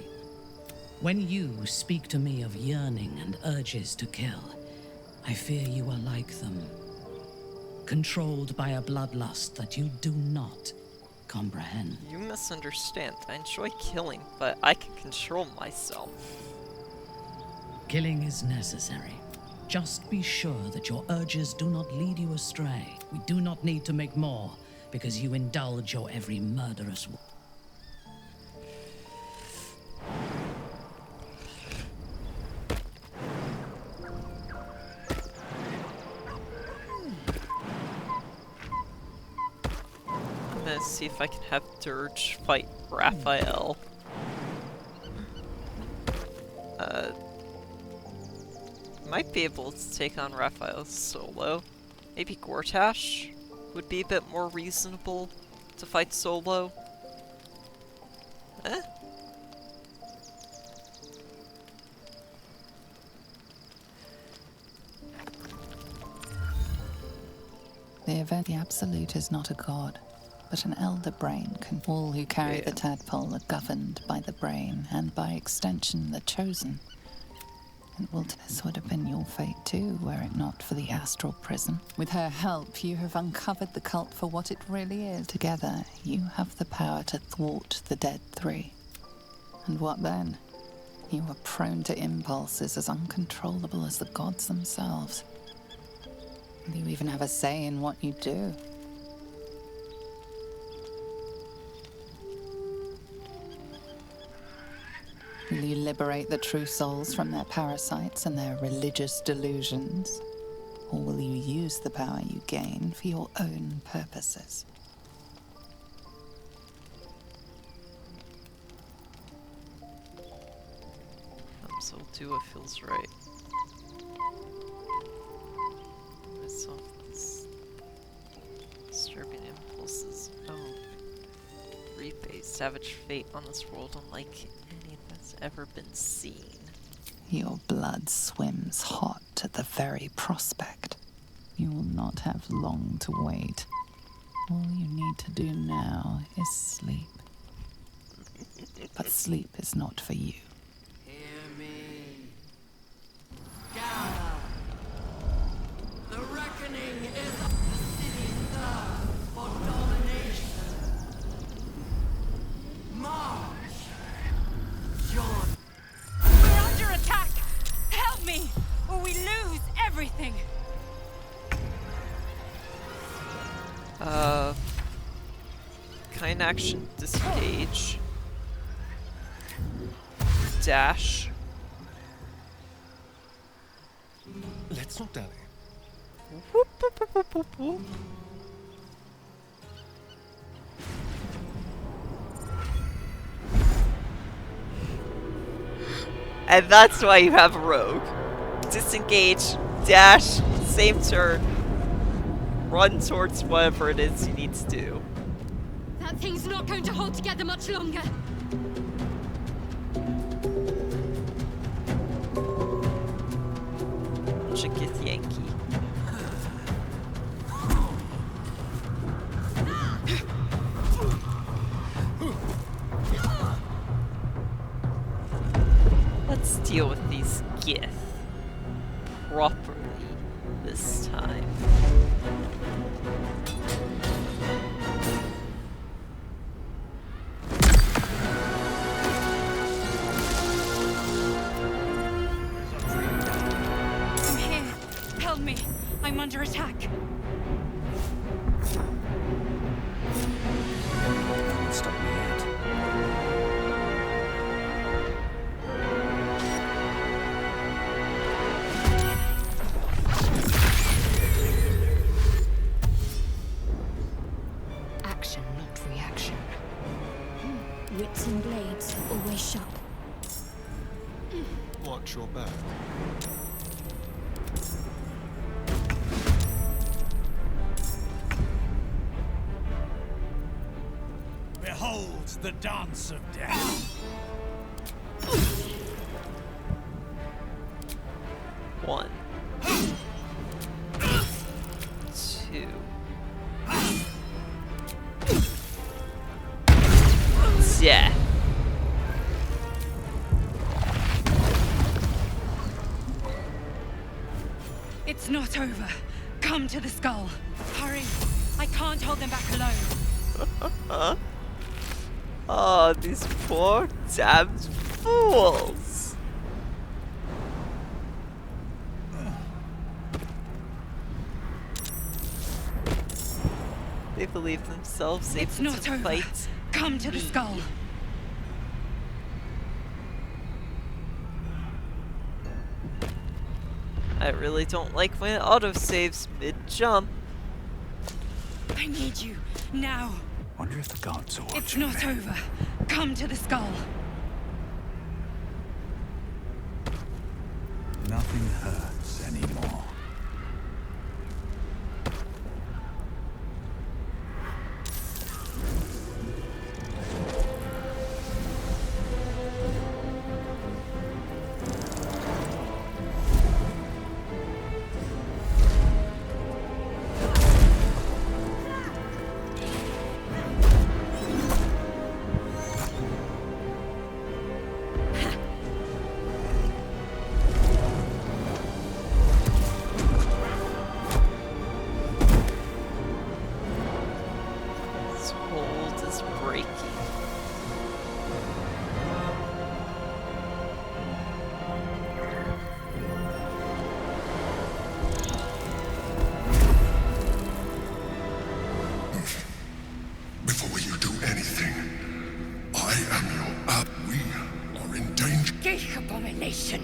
When you speak to me of yearning and urges to kill, I fear you are like them, controlled by a bloodlust that you do not comprehend. You misunderstand. I enjoy killing, but I can control myself. Killing is necessary. Just be sure that your urges do not lead you astray. We do not need to make more, because you indulge your every murderous... I'm gonna see if I can have Dirge fight Raphael. Might be able to take on Raphael solo. Maybe Gortash would be a bit more reasonable to fight solo. Eh? The event, the Absolute is not a god, but an elder brain. All who carry the tadpole are governed by the brain, and by extension, the chosen. And this would have been your fate too, were it not for the astral prison. With her help, you have uncovered the cult for what it really is. Together, you have the power to thwart the dead three. And what then? You are prone to impulses as uncontrollable as the gods themselves. And you even have a say in what you do. Will you liberate the true souls from their parasites and their religious delusions? Or will you use the power you gain for your own purposes? So do what feels right. Myself these disturbing impulses. Oh. Repay savage fate on this world unlike any that's ever been seen. Your blood swims hot at the very prospect. You will not have long to wait. All you need to do now is sleep. But sleep is not for you. Hear me. Gather. The reckoning is the city's thirst for domination. March. John. We're under attack! Help me, or we lose everything! Kind action, disengage. Dash. Let's not dally. Whoop, whoop, whoop, whoop, whoop, whoop. And that's why you have a rogue. Disengage, dash, same turn, run towards whatever it is you need to do. That thing's not going to hold together much longer. Chicketh Yankee. Let's deal with these Gith properly this time. I'm here. Help me. I'm under attack. Can't stop me yet. Action, not reaction. Wits and blades, always sharp. Watch your back. Behold the dance of death. One. Two. Yeah. It's not over. Come to the skull. Hurry. I can't hold them back alone. Oh, these poor damned fools. They believe themselves able It's not to over. fight. Come to the skull. I really don't like when it autosaves mid-jump. I need you. Now. Wonder if the gods are watching It's not me. over. Come to the skull. Nothing hurts anymore. This hold is breaking. Before you do anything, I am your we are in danger. Geek abomination.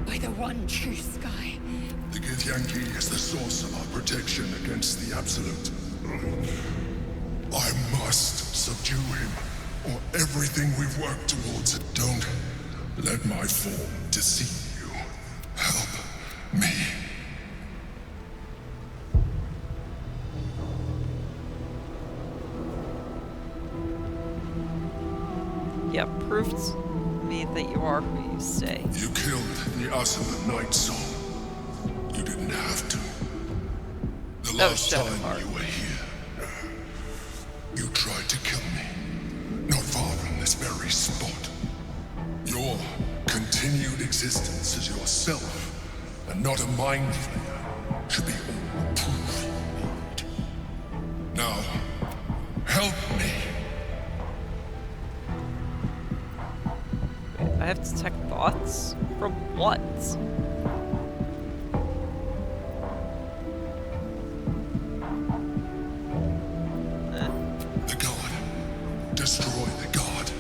By the one true sky. The Githyanki is the source of our protection against the Absolute. I must subdue him, or everything we've worked towards. Don't let my form deceive you. Help me. Yeah, prove to me that you are who you say. You killed the Asala Night Soul. You didn't have to. The That was last time Shadowheart. you were here, you tried to kill me. Not far from this very spot. Your continued existence as yourself, and not a mind flayer, should be all the proof you need. Now, help me. I have to detect thoughts? From what? The god. Destroy the god.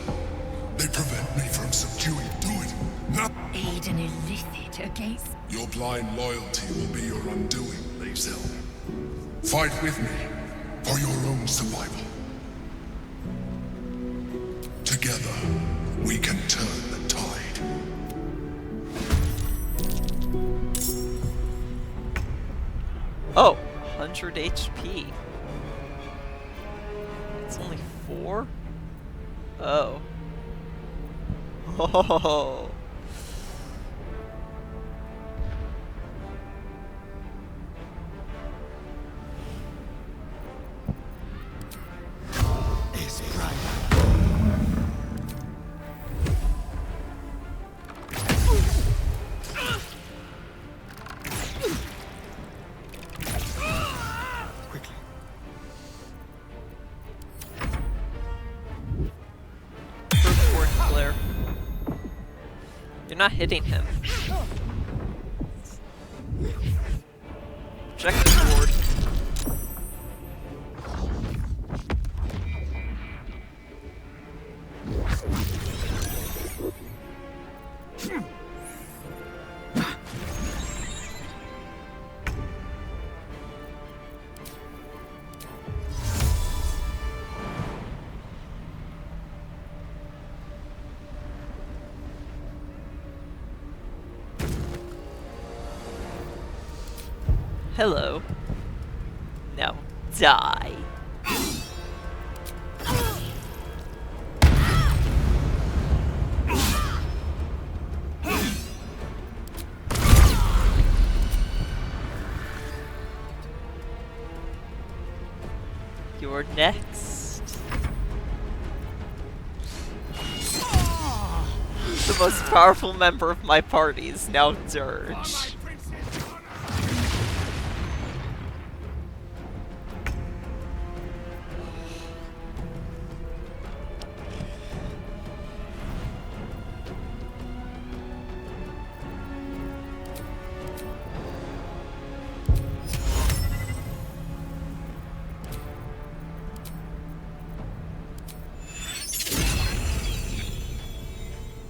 They prevent me from subduing. Do it. Now. Aid an illicit against. Your blind loyalty will be your undoing, Lae'zel. Fight with me for your own survival. Together, we can turn the tide. Oh, 100 HP. It's only 4? Oh. Oh. It's bright. Quickly. Firstborn Flare. You're not hitting him. Check the board. Hello. Now, die. You're next. The most powerful member of my party is now Dirge.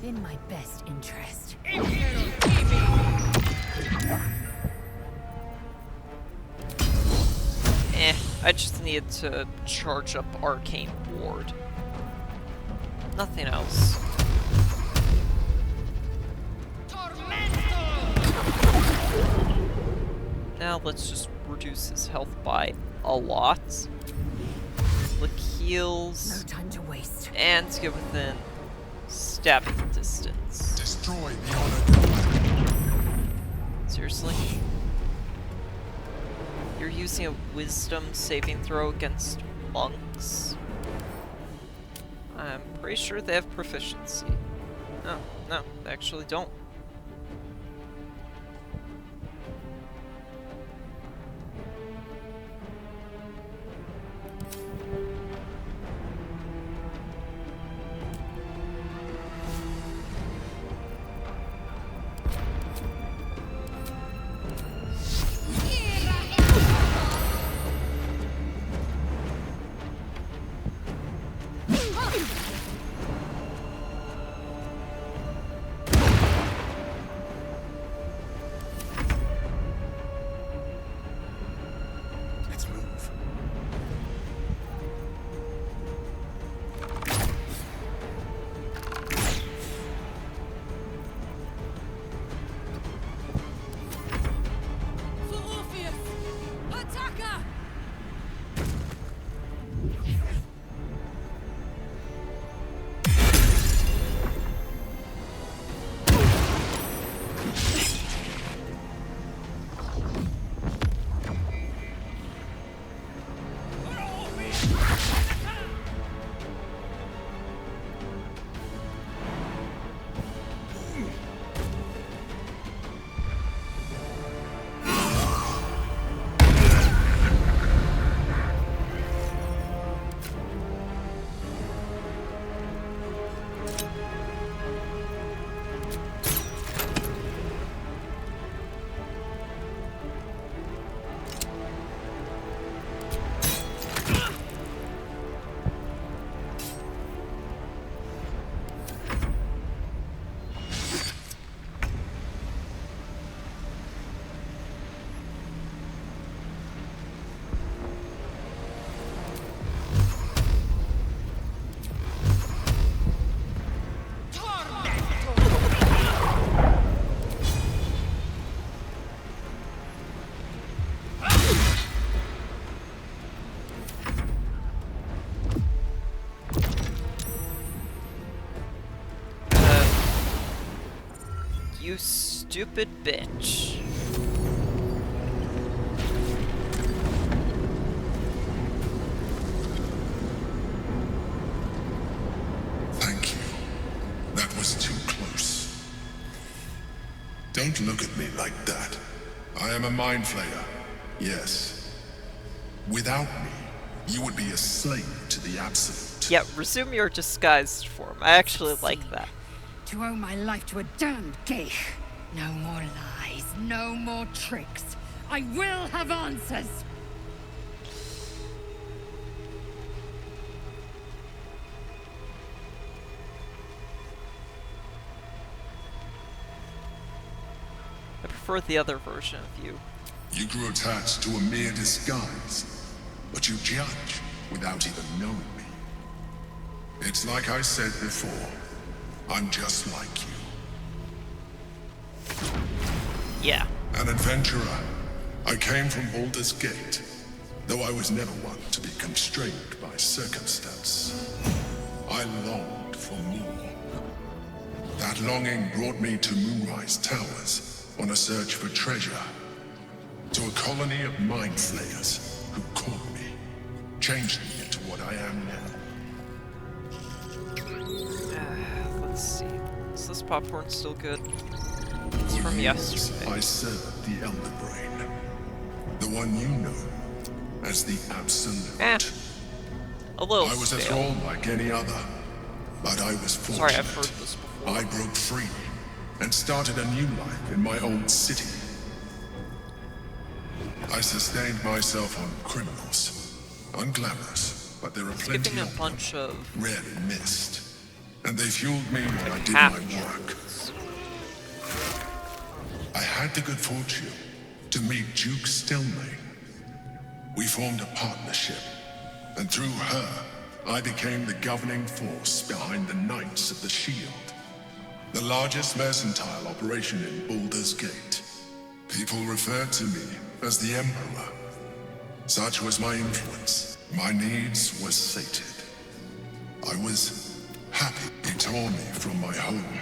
In my best interest. I just need to charge up Arcane Ward. Nothing else. Now let's just reduce his health by a lot. Lick heals. No time to waste. And get within stabbing distance. Destroy the honor. Seriously? You're using a wisdom saving throw against monks? I'm pretty sure they have proficiency. No, they actually don't. You stupid bitch. Thank you. That was too close. Don't look at me like that. I am a mind flayer. Yes. Without me, you would be a slave to the Absolute. Yeah, resume your disguised form. I actually like that. To owe my life to a damned geich. No more lies, no more tricks. I will have answers! I prefer the other version of you. You grew attached to a mere disguise, but you judge without even knowing me. It's like I said before, I'm just like you. Yeah. An adventurer. I came from Baldur's Gate, though I was never one to be constrained by circumstance. I longed for more. That longing brought me to Moonrise Towers on a search for treasure. To a colony of mind flayers who caught me, changed me into what I am now. Let's see. Is this popcorn still good? It's For from years, yesterday. I served the Elder Brain, the one you know as the Absolute. A little I was a stale. thrall like any other, but I was fortunate. Sorry, I've heard this before. I broke free and started a new life in my old city. I sustained myself on criminals, unglamorous, but there are plenty Skipping a of bunch of them, rarely missed, and they fueled me while I did half my work. I had the good fortune to meet Duke Stelmane. We formed a partnership, and through her, I became the governing force behind the Knights of the Shield, the largest mercantile operation in Baldur's Gate. People referred to me as the Emperor. Such was my influence. My needs were sated. I was happy he tore me from my home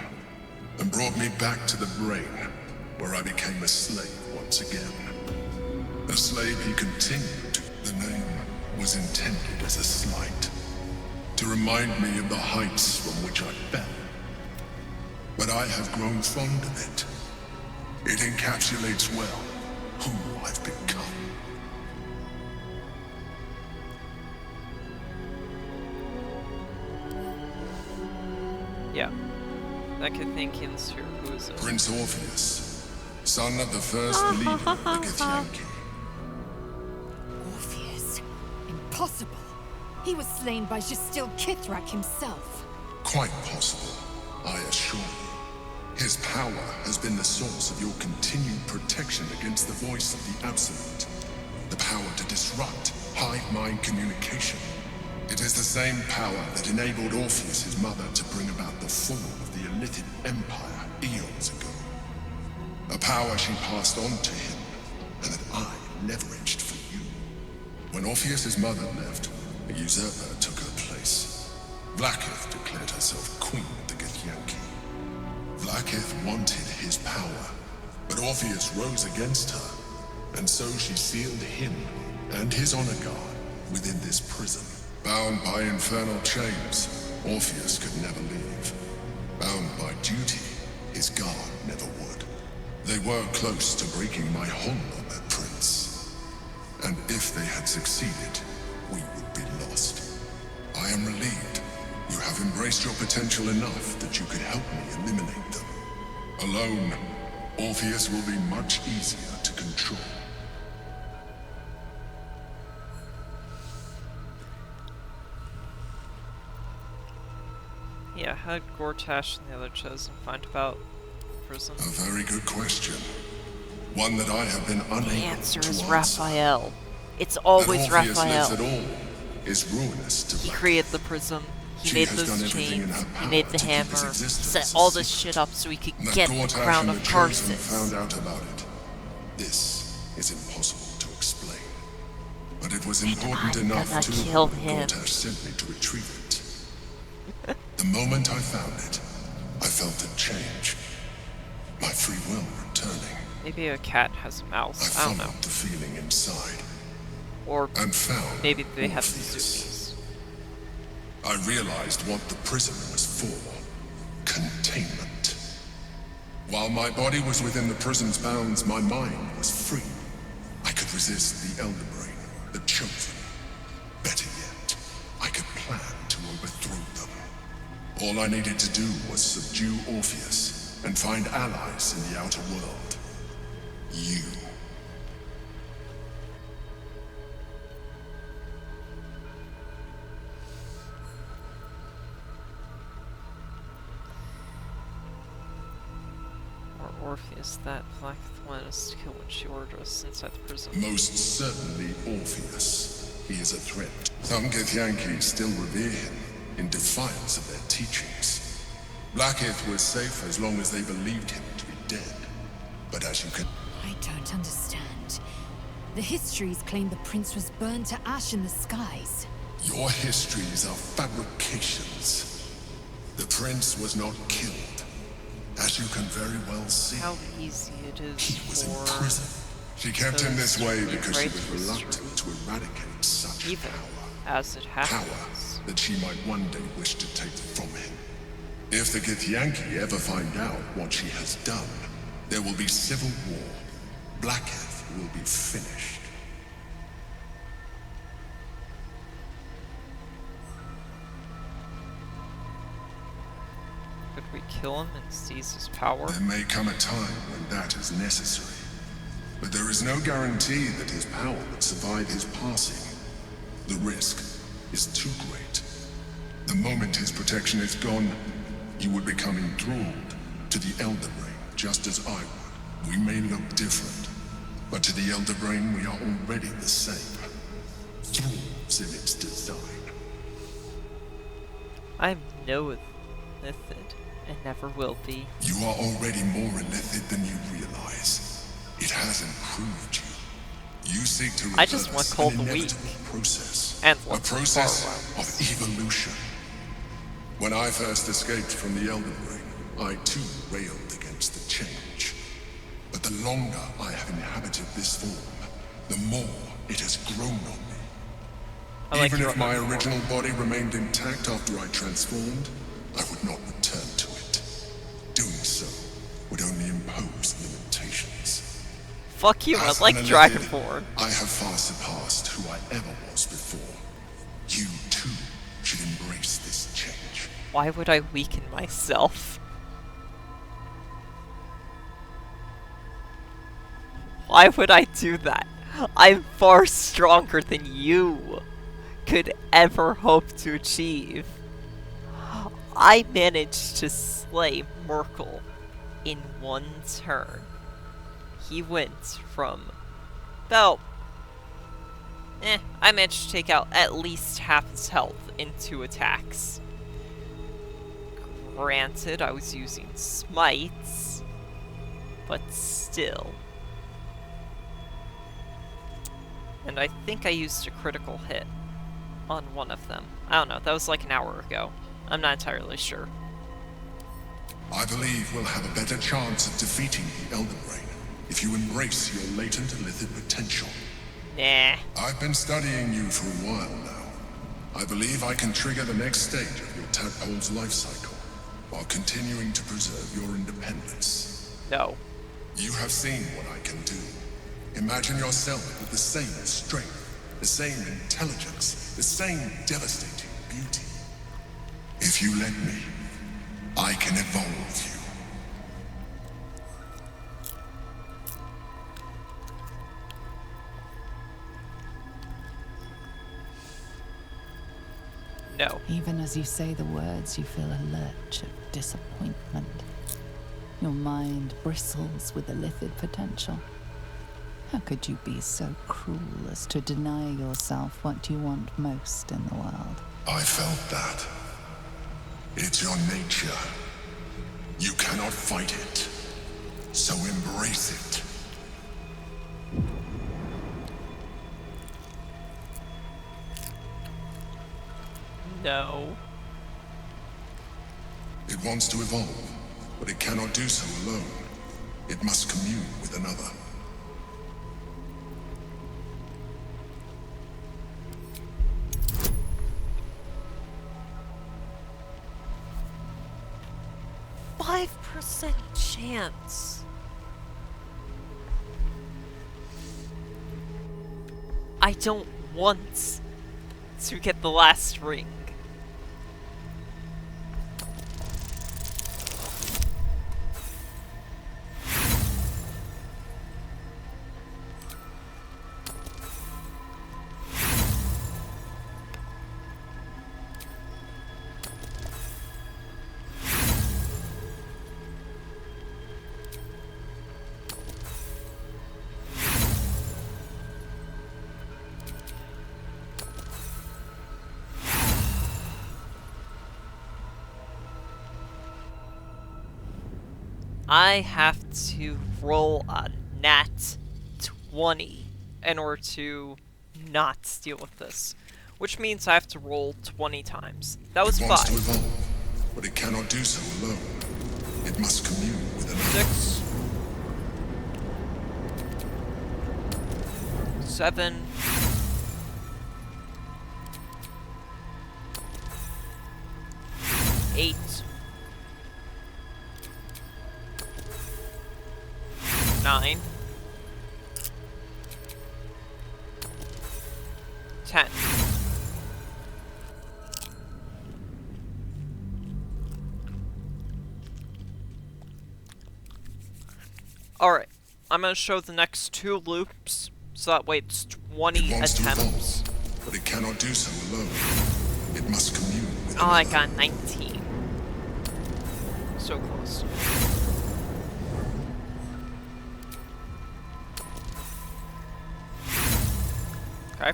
and brought me back to the Brain, where I became a slave once again. A slave he continued. The name was intended as a slight, to remind me of the heights from which I fell. But I have grown fond of it. It encapsulates well who I've become. Yeah. I could think here. Who is it? Prince Orpheus, son of the first leader of the Githyanki. Orpheus? Impossible. He was slain by Justil Kithrak himself. Quite possible, I assure you. His power has been the source of your continued protection against the voice of the Absolute. The power to disrupt hive-mind communication. It is the same power that enabled Orpheus's mother to bring about the fall of the Elitid Empire eons ago. A power she passed on to him, and that I leveraged for you. When Orpheus's mother left, a usurper took her place. Vlaakith declared herself queen of the Githyanki. Vlaakith wanted his power, but Orpheus rose against her, and so she sealed him and his honor guard within this prison. Bound by infernal chains, Orpheus could never leave. Bound by duty, his guard never would. They were close to breaking my hold on that prince. And if they had succeeded, we would be lost. I am relieved. You have embraced your potential enough that you could help me eliminate them. Alone, Orpheus will be much easier to control. Yeah, how did Gortash and the other Chosen find about prison? A very good question. One that I have been unable The answer to is answer. Raphael. It's always that Orpheus Raphael. lives at all is ruinous to He Black. created the prism. He She made has done those everything in chains. her He power made the to keep his hammer. existence Set a all this secret. shit up so he could That get the Gortash crown and of the Chosen Tarsus. found out about it. This is impossible to explain. But it was important I'm enough gonna to kill him. Gortash sent me to retrieve it. The moment I found it, I felt a change. my free will returning. Maybe a cat has a mouse. I don't know. followed the feeling inside Or and found maybe they have Orpheus. zoomies. I realized what the prison was for. Containment. While my body was within the prison's bounds, my mind was free. I could resist the Elder Brain, the Chosen. Better yet, I could plan to overthrow them. All I needed to do was subdue Orpheus and find allies in the outer world. You. Or Orpheus, that black one is to kill when she ordered us inside the prison. Most certainly Orpheus. He is a threat. Some Githyanki still revere him, in defiance of their teachings. Blackith was safe as long as they believed him to be dead. But as you can... I don't understand. The histories claim the prince was burned to ash in the skies. Your histories are fabrications. The prince was not killed. As you can very well see. How easy it is He was for in prison. She kept him this way those because she write was history, reluctant to eradicate such even power. as it happens. Power that she might one day wish to take from him. If the Githyanki ever find out what she has done, there will be civil war. Blackith will be finished. Could we kill him and seize his power? There may come a time when that is necessary. But there is no guarantee that his power would survive his passing. The risk is too great. The moment his protection is gone, you would become enthralled to the Elder Brain, just as I would. We may look different, but to the Elder Brain we are already the same. Thralls in its design. I'm no Lithid, and never will be. You are already more illithid than you realize. It has improved you. You seek to I just want reverse Call an the Weak. inevitable process. And A lots of process far of evolution. When I first escaped from the Elder Brain, I too railed against the change. But the longer I have inhabited this form, the more it has grown on me. Even if my original body remained intact after I transformed, I would not return to it. Doing so would only impose limitations. Fuck you, I As like an Dragonborn. I have far surpassed who I ever was before. You too should embrace this change. Why would I weaken myself? Why would I do that? I'm far stronger than you could ever hope to achieve. I managed to slay Merkel in one turn. He went from about... I managed to take out at least half his health in 2 attacks. Granted, I was using smites, but still. And I think I used a critical hit on one of them. I don't know, that was like an hour ago. I'm not entirely sure. I believe we'll have a better chance of defeating the Elder Brain if you embrace your latent illithid potential. Nah. I've been studying you for a while now. I believe I can trigger the next stage of your tadpole's life cycle, while continuing to preserve your independence. No. You have seen what I can do. Imagine yourself with the same strength, the same intelligence, the same devastating beauty. If you let me, I can evolve you. No. Even as you say the words, you feel a lurch of disappointment. Your mind bristles with illithid potential. How could you be so cruel as to deny yourself what you want most in the world? I felt that. It's your nature. You cannot fight it. So embrace it. No. It wants to evolve, but it cannot do so alone. it must commune with another. %5 chance. I don't want to get the last ring. I have to roll a nat 20 in order to not deal with this. Which means I have to roll 20 times. That was 5. It wants to evolve, but it cannot do so alone. It must commune with another. 6. 7. 8. 9. 10. Alright, I'm gonna show the next 2 loops, so that way it's 20 It wants to attempts. evolve, but it cannot do so alone. It must commune with Oh, I another. got 19. So close. Okay.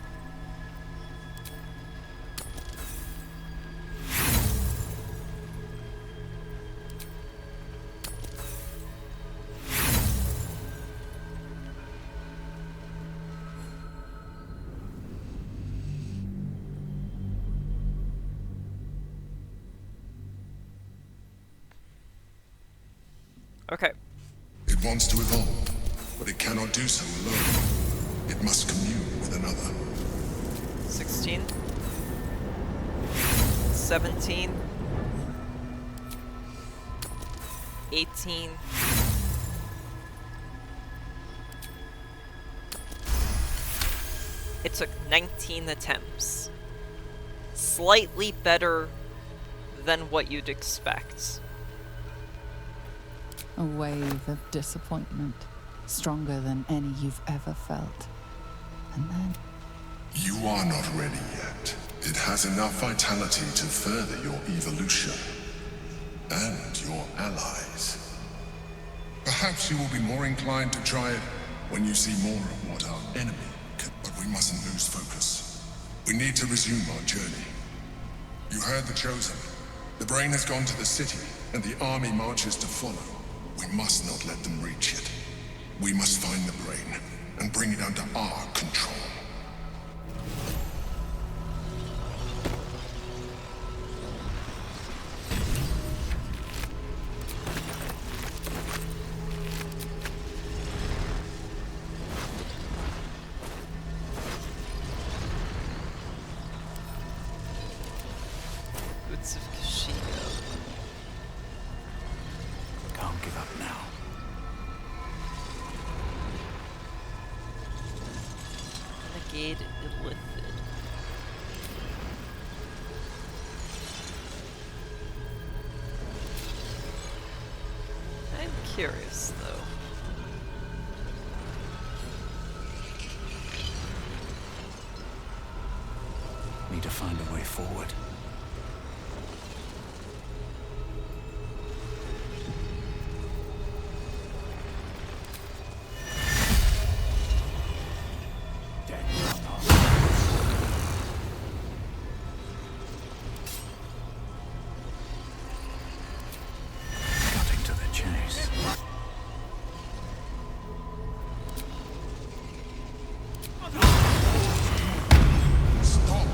Okay. It wants to evolve, but it cannot do so alone. It must commune with another. 16. 17. 18. 'It took 19 attempts. Slightly better than what you'd expect. A wave of disappointment, stronger than any you've ever felt. And then... You are not ready yet. It has enough vitality to further your evolution. And your allies. Perhaps you will be more inclined to try it when you see more of what our enemy can. But we mustn't lose focus. We need to resume our journey. You heard the Chosen. The brain has gone to the city, and the army marches to follow. We must not let them reach it. We must find the brain, and bring it under our control. Boots of Kashido. Can't give up now. Renegade Illithid. I'm curious, though. Need to find a way forward. Cutting to the chase. Stop!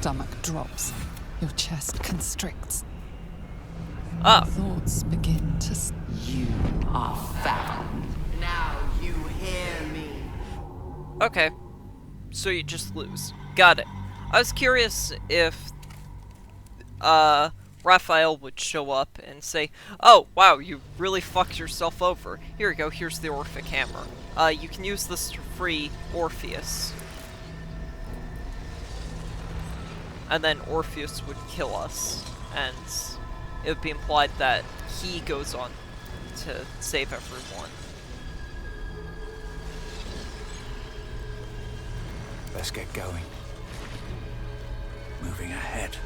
stomach drops. Your chest constricts. Ah. Thoughts begin to... You are found. Now you hear me. Okay. So you just lose. Got it. I was curious if Raphael would show up and say, "Oh, wow, you really fucked yourself over. Here you go, here's the Orphic Hammer. You can use this to free Orpheus." And then Orpheus would kill us, and it would be implied that he goes on to save everyone. Let's get going. Moving ahead.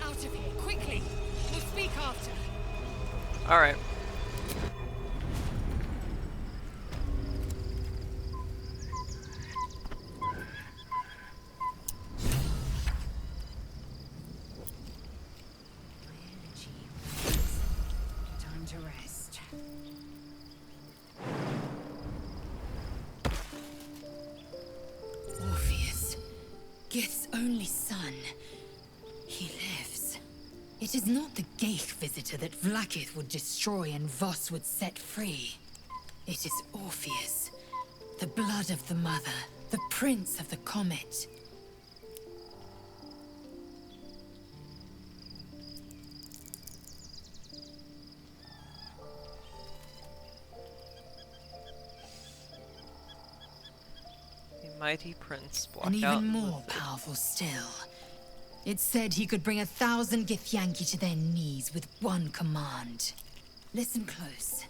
Out of here, quickly! We'll speak after. Alright. Time to rest. Orpheus, Gith's only son. He lives. It is not the Geich visitor that Vlaakith would destroy and Voss would set free. It is Orpheus, the blood of the mother, the prince of the comet. The mighty prince block And out even more powerful still. It said he could bring 1,000 Githyanki to their knees with one command. Listen close.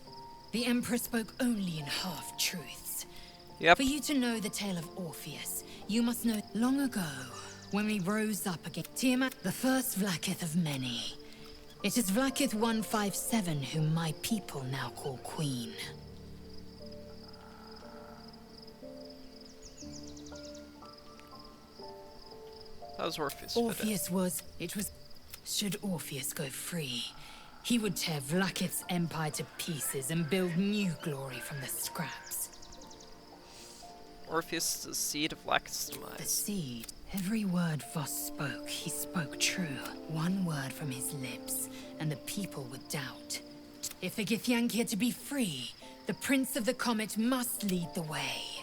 The Emperor spoke only in half-truths. Yep. For you to know the tale of Orpheus, you must know long ago, when we rose up against Tiamat, the first Vlaakith of many. It is Vlaakith 157 whom my people now call Queen. That was Orpheus. Orpheus was... Should Orpheus go free, he would tear Vlaakith's empire to pieces and build new glory from the scraps. Orpheus is the seed of Vlaakith's The demise. seed. Every word Voss spoke, he spoke true. One word from his lips, and the people would doubt. If the Githyanki are to be free, the Prince of the Comet must lead the way.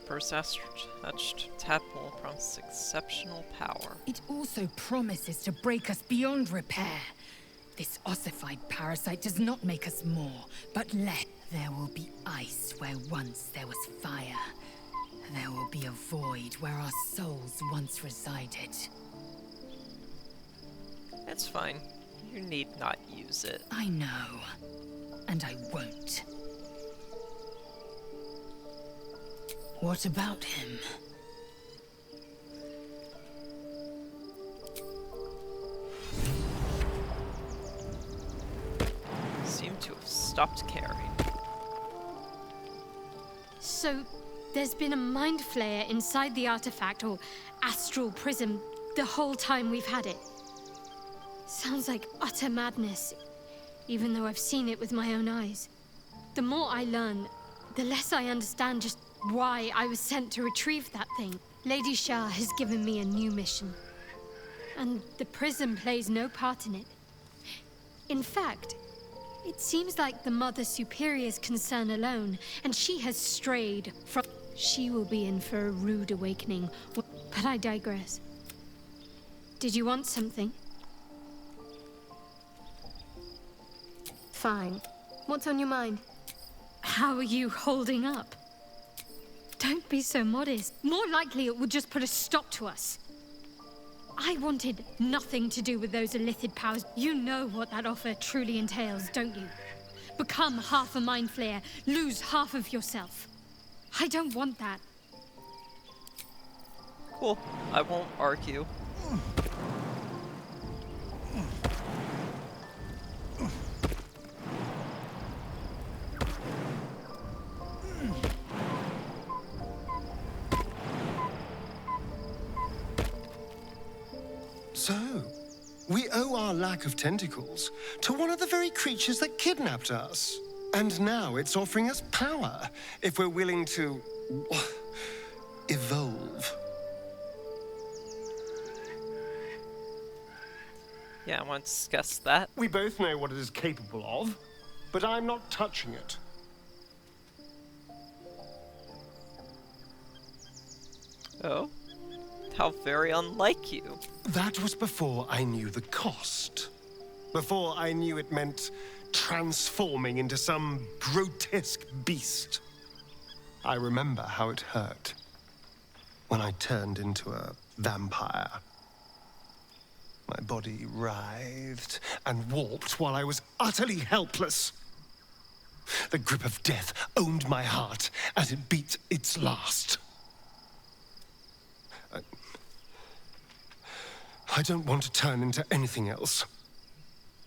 First astro-touched tadpole promises exceptional power. It also promises to break us beyond repair. This ossified parasite does not make us more, but less. There will be ice where once there was fire. There will be a void where our souls once resided. It's fine. You need not use it. I know, and I won't. What about him? Seem to have stopped caring. So, there's been a mind flayer inside the artifact, or astral prism, the whole time we've had it. Sounds like utter madness, even though I've seen it with my own eyes. The more I learn, the less I understand just why I was sent to retrieve that thing. Lady Shah has given me a new mission, and the prism plays no part in it. In fact, it seems like the Mother Superior's concern alone, and she has strayed from... She will be in for a rude awakening, but I digress. Did you want something? Fine. What's on your mind? How are you holding up? Don't be so modest. More likely it would just put a stop to us. I wanted nothing to do with those illithid powers. You know what that offer truly entails, don't you? Become half a mind flayer, lose half of yourself. I don't want that. Cool. I won't argue. So, we owe our lack of tentacles to one of the very creatures that kidnapped us. And now it's offering us power if we're willing to evolve. Yeah, I want to discuss that. We both know what it is capable of, but I'm not touching it. Oh? How very unlike you. That was before I knew the cost. Before I knew it meant transforming into some grotesque beast. I remember how it hurt when I turned into a vampire. My body writhed and warped while I was utterly helpless. The grip of death owned my heart as it beat its last. I don't want to turn into anything else.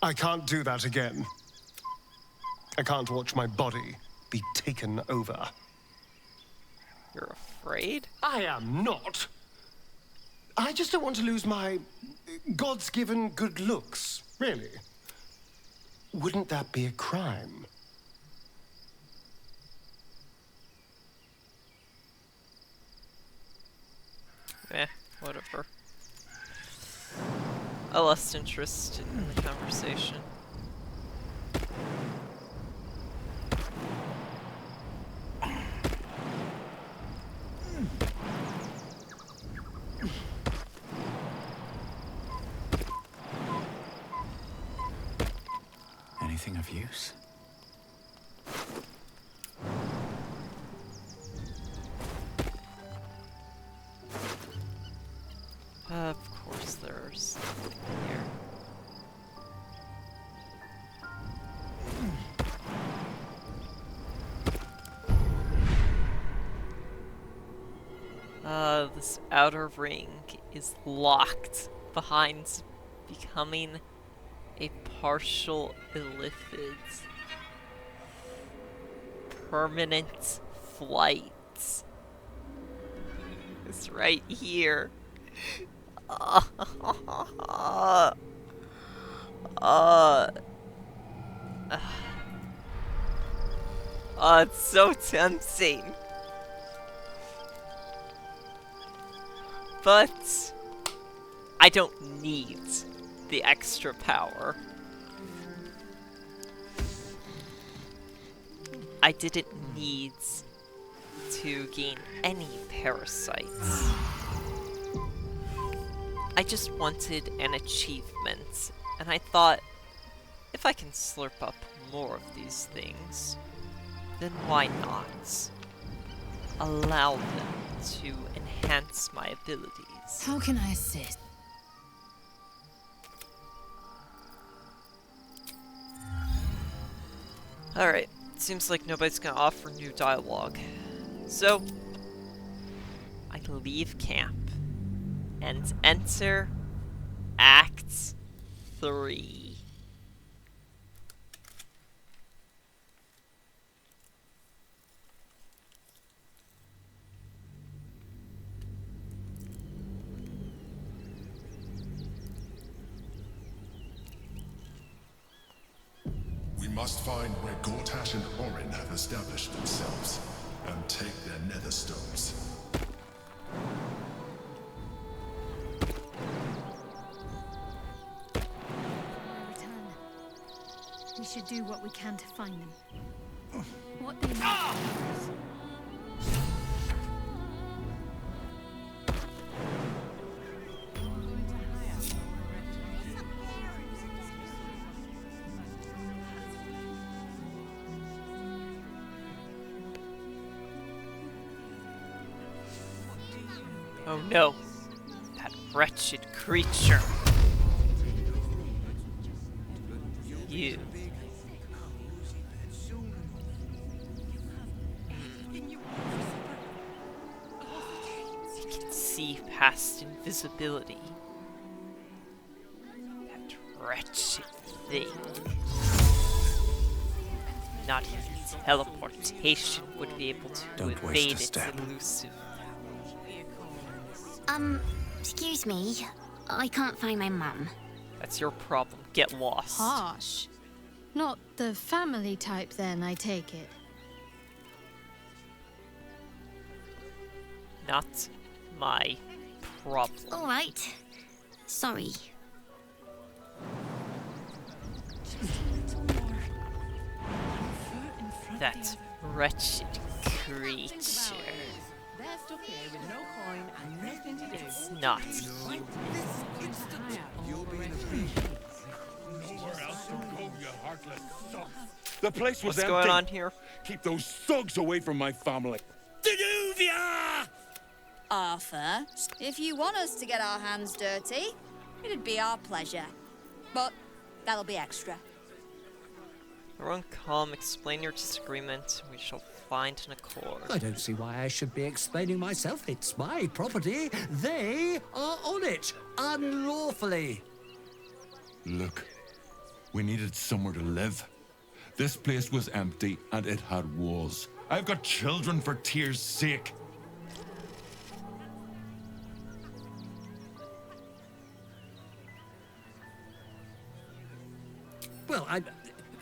I can't do that again. I can't watch my body be taken over. You're afraid? I am not. I just don't want to lose my God's given good looks, really. Wouldn't that be a crime? Whatever. I lost interest in the conversation. Anything of use? Of course there's here. This outer ring is locked behind becoming a partial illithid. Permanent flight. It's right here. It's so tempting. But I don't need the extra power. I didn't need to gain any parasites. I just wanted an achievement, and I thought, if I can slurp up more of these things, then why not allow them to enhance my abilities? How can I assist? Alright, seems like nobody's gonna offer new dialogue. So, I leave camp and enter Act 3. We must find where Gortash and Orin have established themselves, and take their nether stones. We should do what we can to find them. What they need is oh no, that wretched creature. You. You can see past invisibility. That wretched thing. Not even teleportation would be able to Don't waste evade a its step. elusive. Excuse me. I can't find my mum. That's your problem. Get lost. Harsh. Not the family type then, I take it. Not my problem. Alright. Sorry. That wretched creature. They're stuck here with no coin and nothing to do. It's not you. The place was What's empty. going on here? Keep those thugs away from my family. Denuvia! Arthur, if you want us to get our hands dirty, it'd be our pleasure. But that'll be extra. Everyone calm, explain your disagreement, we shall find an accord. I don't see why I should be explaining myself. It's my property. They are on it, unlawfully. Look, we needed somewhere to live. This place was empty and it had walls. I've got children for tears' sake. Well,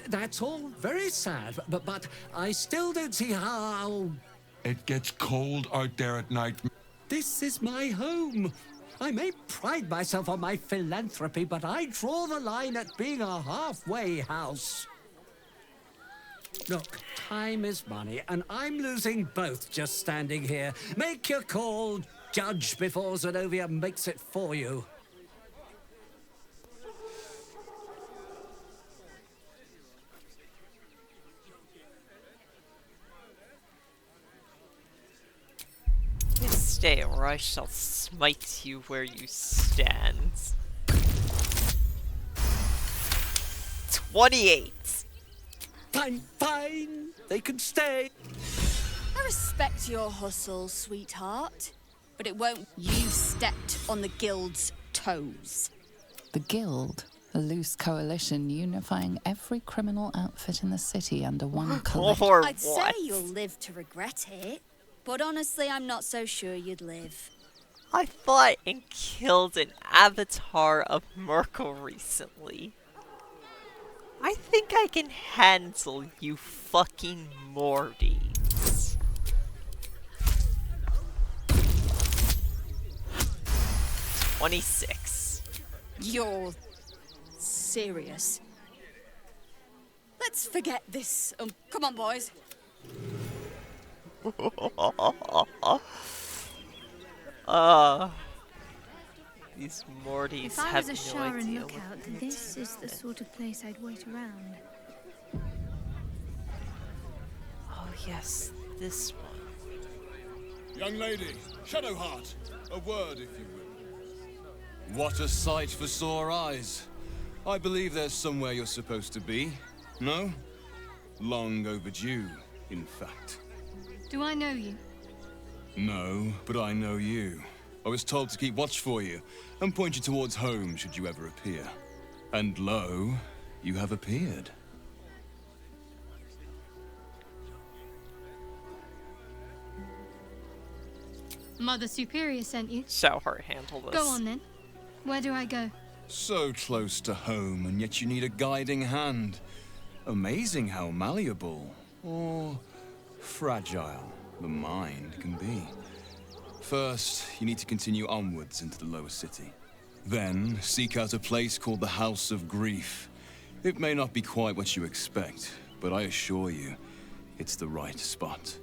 that's all very sad, but I still don't see how... It gets cold out there at night. This is my home. I may pride myself on my philanthropy, but I draw the line at being a halfway house. Look, time is money, and I'm losing both just standing here. Make your call, judge, before Zenobia makes it for you. Stay, or I shall smite you where you stand. 28! Fine, fine. They can stay. I respect your hustle, sweetheart, but it won't. You've stepped on the Guild's toes. The Guild, a loose coalition unifying every criminal outfit in the city under one collective. I'd say you'll live to regret it. But honestly, I'm not so sure you'd live. I fought and killed an avatar of Merkel recently. I think I can handle you fucking Mortys. $26. You're serious? Let's forget this. Come on, boys. These Mortys If I have was a no shower and idea lookout, this is the sort of place I'd wait around. Oh yes, this one. Young lady, Shadowheart, a word if you will. What a sight for sore eyes. I believe there's somewhere you're supposed to be. No? Long overdue, in fact. Do I know you? No, but I know you. I was told to keep watch for you, and point you towards home should you ever appear. And lo, you have appeared. Mother Superior sent you. Shall her handle this. Go on then. Where do I go? So close to home, and yet you need a guiding hand. Amazing how malleable, or fragile, the mind can be. First, you need to continue onwards into the lower city. Then, seek out a place called the House of Grief. It may not be quite what you expect, but I assure you, it's the right spot.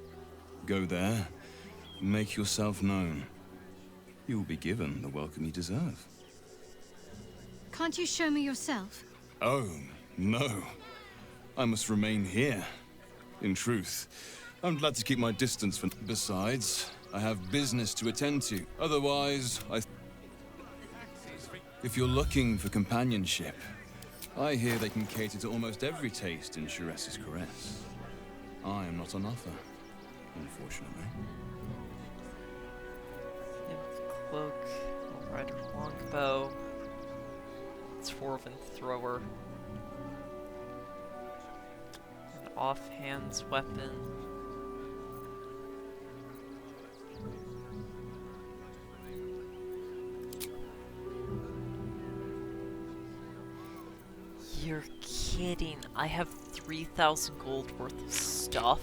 Go there, make yourself known. You will be given the welcome you deserve. Can't you show me yourself? Oh, no. I must remain here. In truth, I'm glad to keep my distance from... Besides, I have business to attend to. Otherwise, If you're looking for companionship, I hear they can cater to almost every taste in Sharess's caress. I am not on offer, unfortunately. Cloak, rider longbow, dwarven thrower, an offhands weapon. You're kidding. I have 3,000 gold worth of stuff.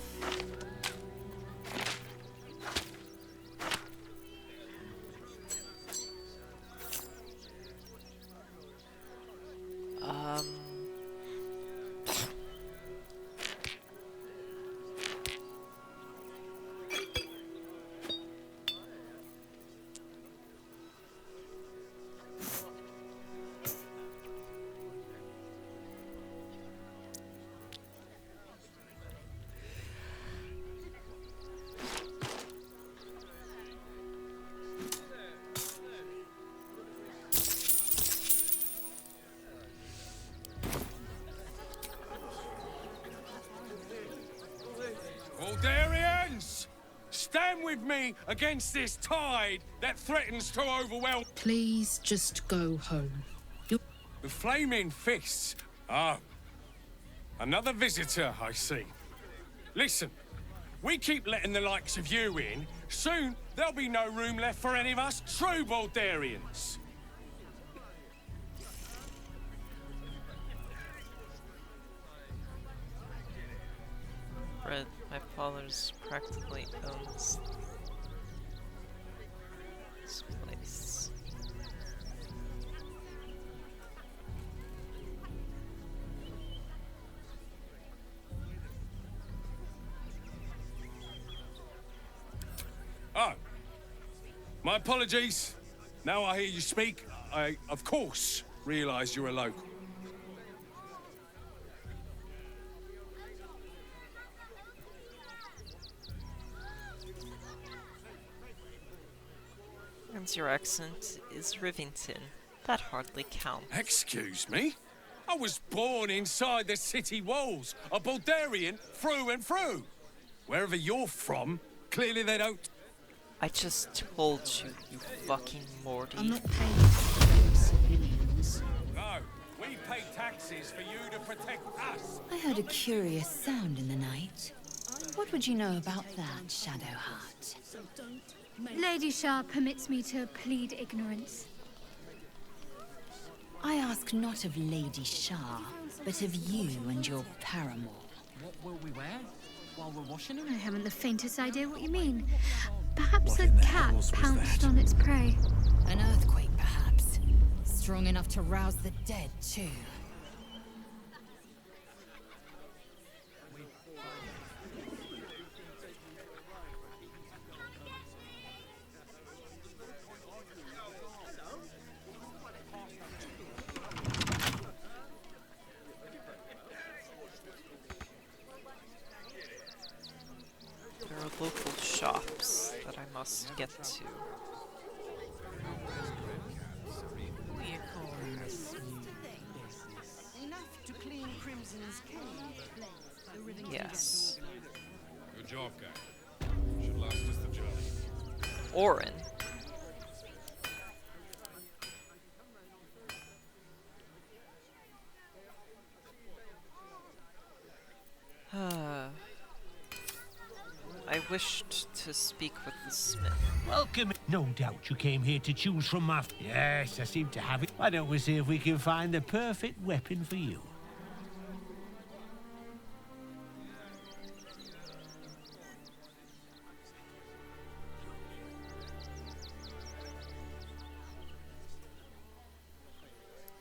Baldurians! Stand with me against this tide that threatens to overwhelm. Please just go home. The flaming fists. Ah, another visitor, I see. Listen, we keep letting the likes of you in. Soon, there'll be no room left for any of us true Baldurians. Fred, my father's practically owns this place. Oh, my apologies. Now I hear you speak, I, of course, realise you're a local. And your accent is Rivington. That hardly counts. Excuse me? I was born inside the city walls, a Baldurian through and through. Wherever you're from, clearly they don't... I just told you, you fucking Morty. I'm not paying for civilians. No, we pay taxes for you to protect us. I heard a curious sound in the night. What would you know about that, Shadowheart? Lady Shah permits me to plead ignorance. I ask not of Lady Shah, but of you and your paramour. What will we wear while we're washing him? I haven't the faintest idea what you mean. Perhaps a cat pounced on its prey. An earthquake, perhaps. Strong enough to rouse the dead, too. There are local shops that I must get to. Yes. Good job, guy. Should last us the journey. Orin. I wished to speak with the smith. Welcome. No doubt you came here to choose from my... Yes, I seem to have it. Why don't we see if we can find the perfect weapon for you?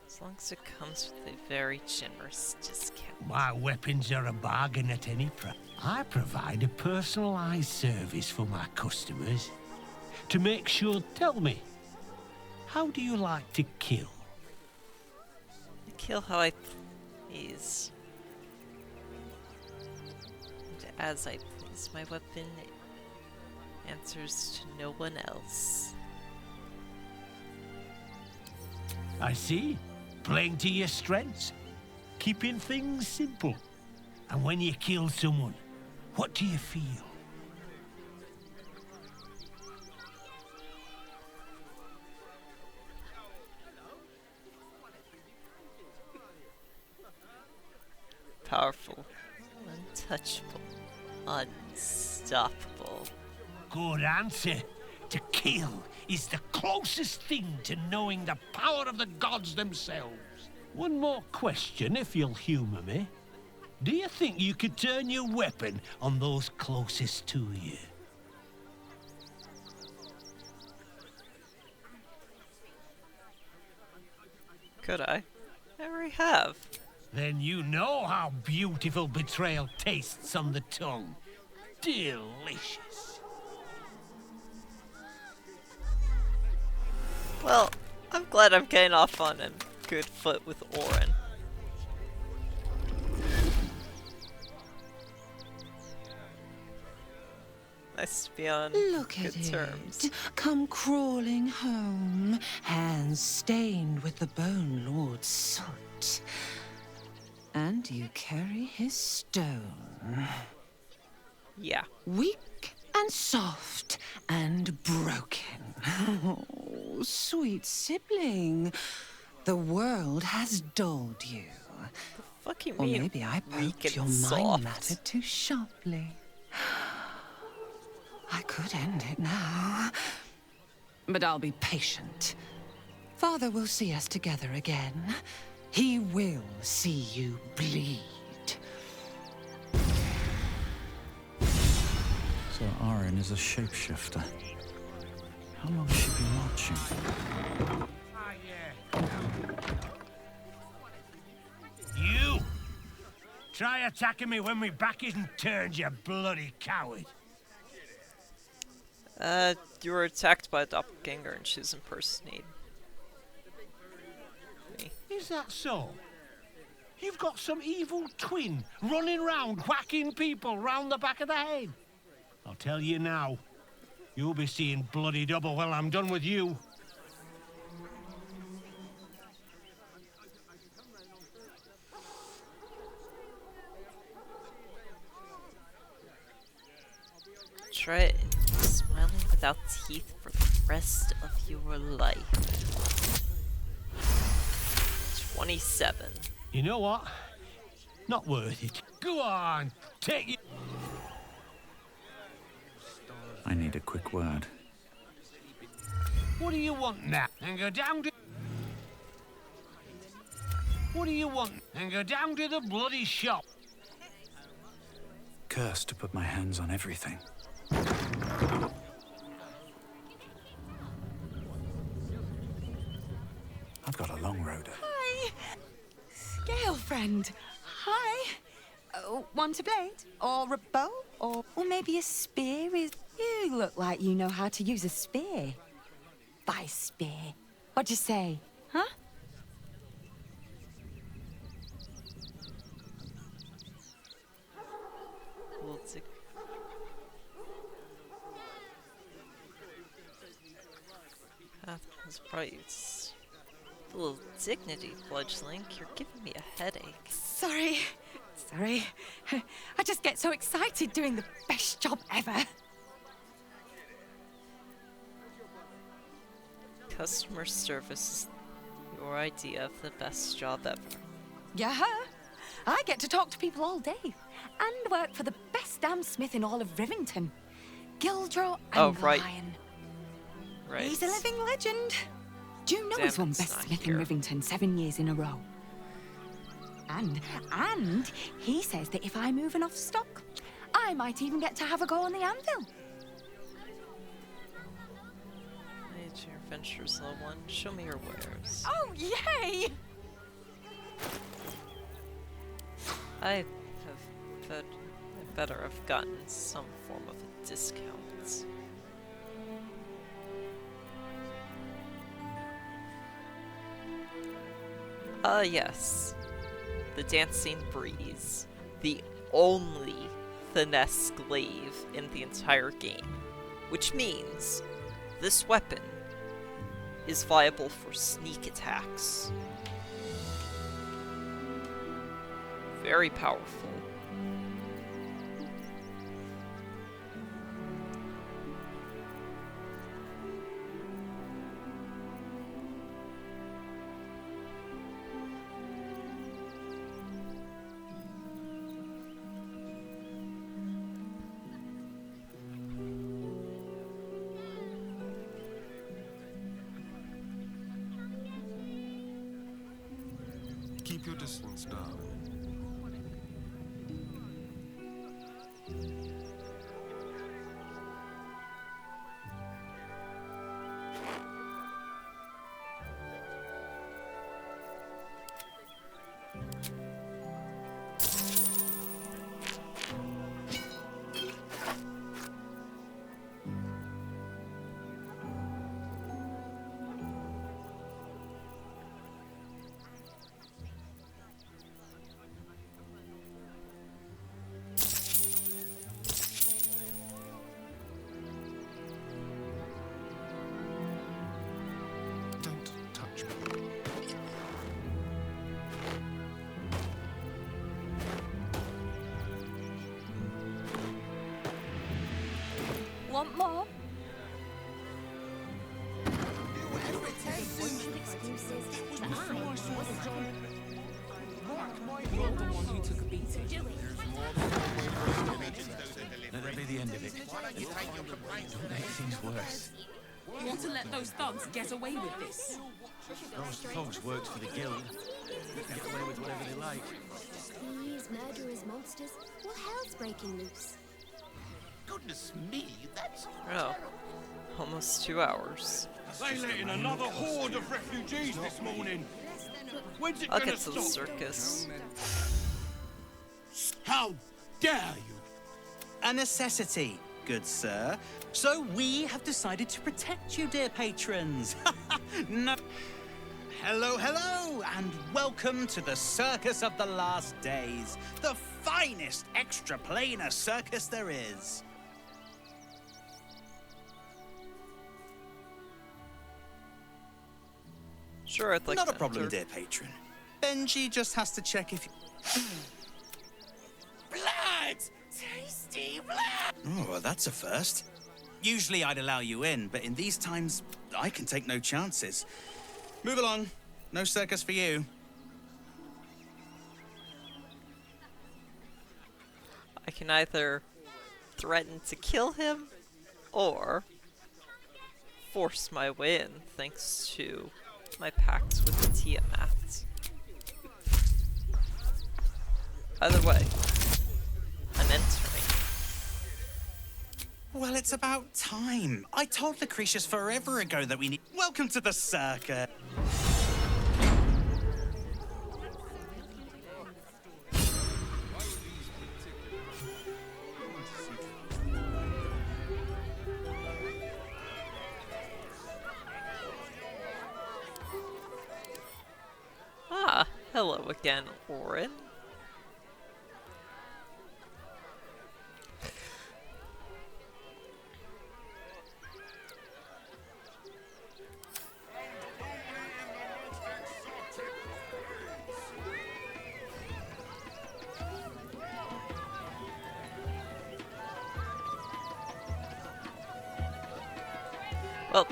As long as it comes with a very generous discount. My weapons are a bargain at any price. I provide a personalized service for my customers. To make sure, tell me, how do you like to kill? I kill how I please. And as I please, my weapon answers to no one else. I see. Playing to your strengths. Keeping things simple. And when you kill someone, what do you feel? Powerful, untouchable, unstoppable. Good answer. To kill is the closest thing to knowing the power of the gods themselves. One more question, if you'll humour me. Do you think you could turn your weapon on those closest to you? Could I? I already have. Then you know how beautiful betrayal tastes on the tongue. Delicious. Well, I'm glad I'm getting off on a good foot with Orin. Nice to be on Look good at terms. it. Come crawling home, hands stained with the Bone Lord's soot. And you carry his stone. Yeah. Weak and soft and broken. Oh, sweet sibling. The world has dulled you. The fuck you Or mean, maybe I weak poked and your soft? mind matter too sharply. I could end it now. But I'll be patient. Father will see us together again. He will see you bleed. So Orin is a shapeshifter. How long has she been watching? You! Try attacking me when my back isn't turned, you bloody coward. You were attacked by a doppelganger and she's impersonating me. Is that so? You've got some evil twin running round whacking people round the back of the head. I'll tell you now, you'll be seeing bloody double when I'm done with you. Try it smiling without teeth for the rest of your life. 27. You know what? Not worth it. Go on, take it. I need a quick word. What do you want now? And go down to... What do you want? And go down to the bloody shop. Cursed to put my hands on everything. I've got a long road. Hi, girlfriend. Hi. Want a blade? Or a bow? Or maybe a spear? You look like you know how to use a spear. By spear. What'd you say? Huh? That's probably a little dignity, fledgling. You're giving me a headache. Sorry. I just get so excited doing the best job ever. Customer service is your idea of the best job ever. Yeah. I get to talk to people all day. And work for the best damn smith in all of Rivington. Gildro and Lion. Right. He's a living legend. Do you know Damn, he's won it's best not smith here. in Rivington 7 years in a row? And he says that if I move enough stock, I might even get to have a go on the anvil. Major Adventures Level 1. Show me your wares. Oh, yay! I better have gotten some form of a discount. Yes. The Dancing Breeze. The only finesse glaive in the entire game. Which means this weapon is viable for sneak attacks. Very powerful. Keep your distance, darling. Want more? Let that be the end of it. Don't make things worse. You want to let those thugs get away with this? Those thugs works for the guild. They can get away with whatever they like. Thieves, murderers, monsters. What hell's breaking loose? Goodness me, that's... Oh. Almost 2 hours. They let in another horde of refugees this morning. When's it I'll gonna get to the stop? circus. How dare you! A necessity, good sir. So we have decided to protect you, dear patrons. No. Hello, hello, and welcome to the Circus of the Last Days, the finest extra-planar circus there is. Sure, I'd like Not to a problem, enter. dear patron. Benji just has to check if you... Blood! Tasty blood! Oh, well, that's a first. Usually I'd allow you in, but in these times, I can take no chances. Move along. No circus for you. I can either threaten to kill him or force my way in thanks to my pact with the Tiamat. Either way, I'm entering. Well, it's about time. I told Lucretius forever ago that we need... Welcome to the circus. Ah, hello again, Orin. Well,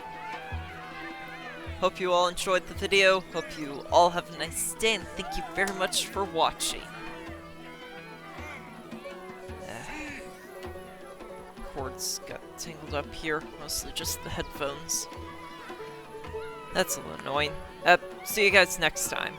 hope you all enjoyed the video, hope you all have a nice day, and thank you very much for watching. Cords got tangled up here, mostly just the headphones. That's a little annoying. See you guys next time.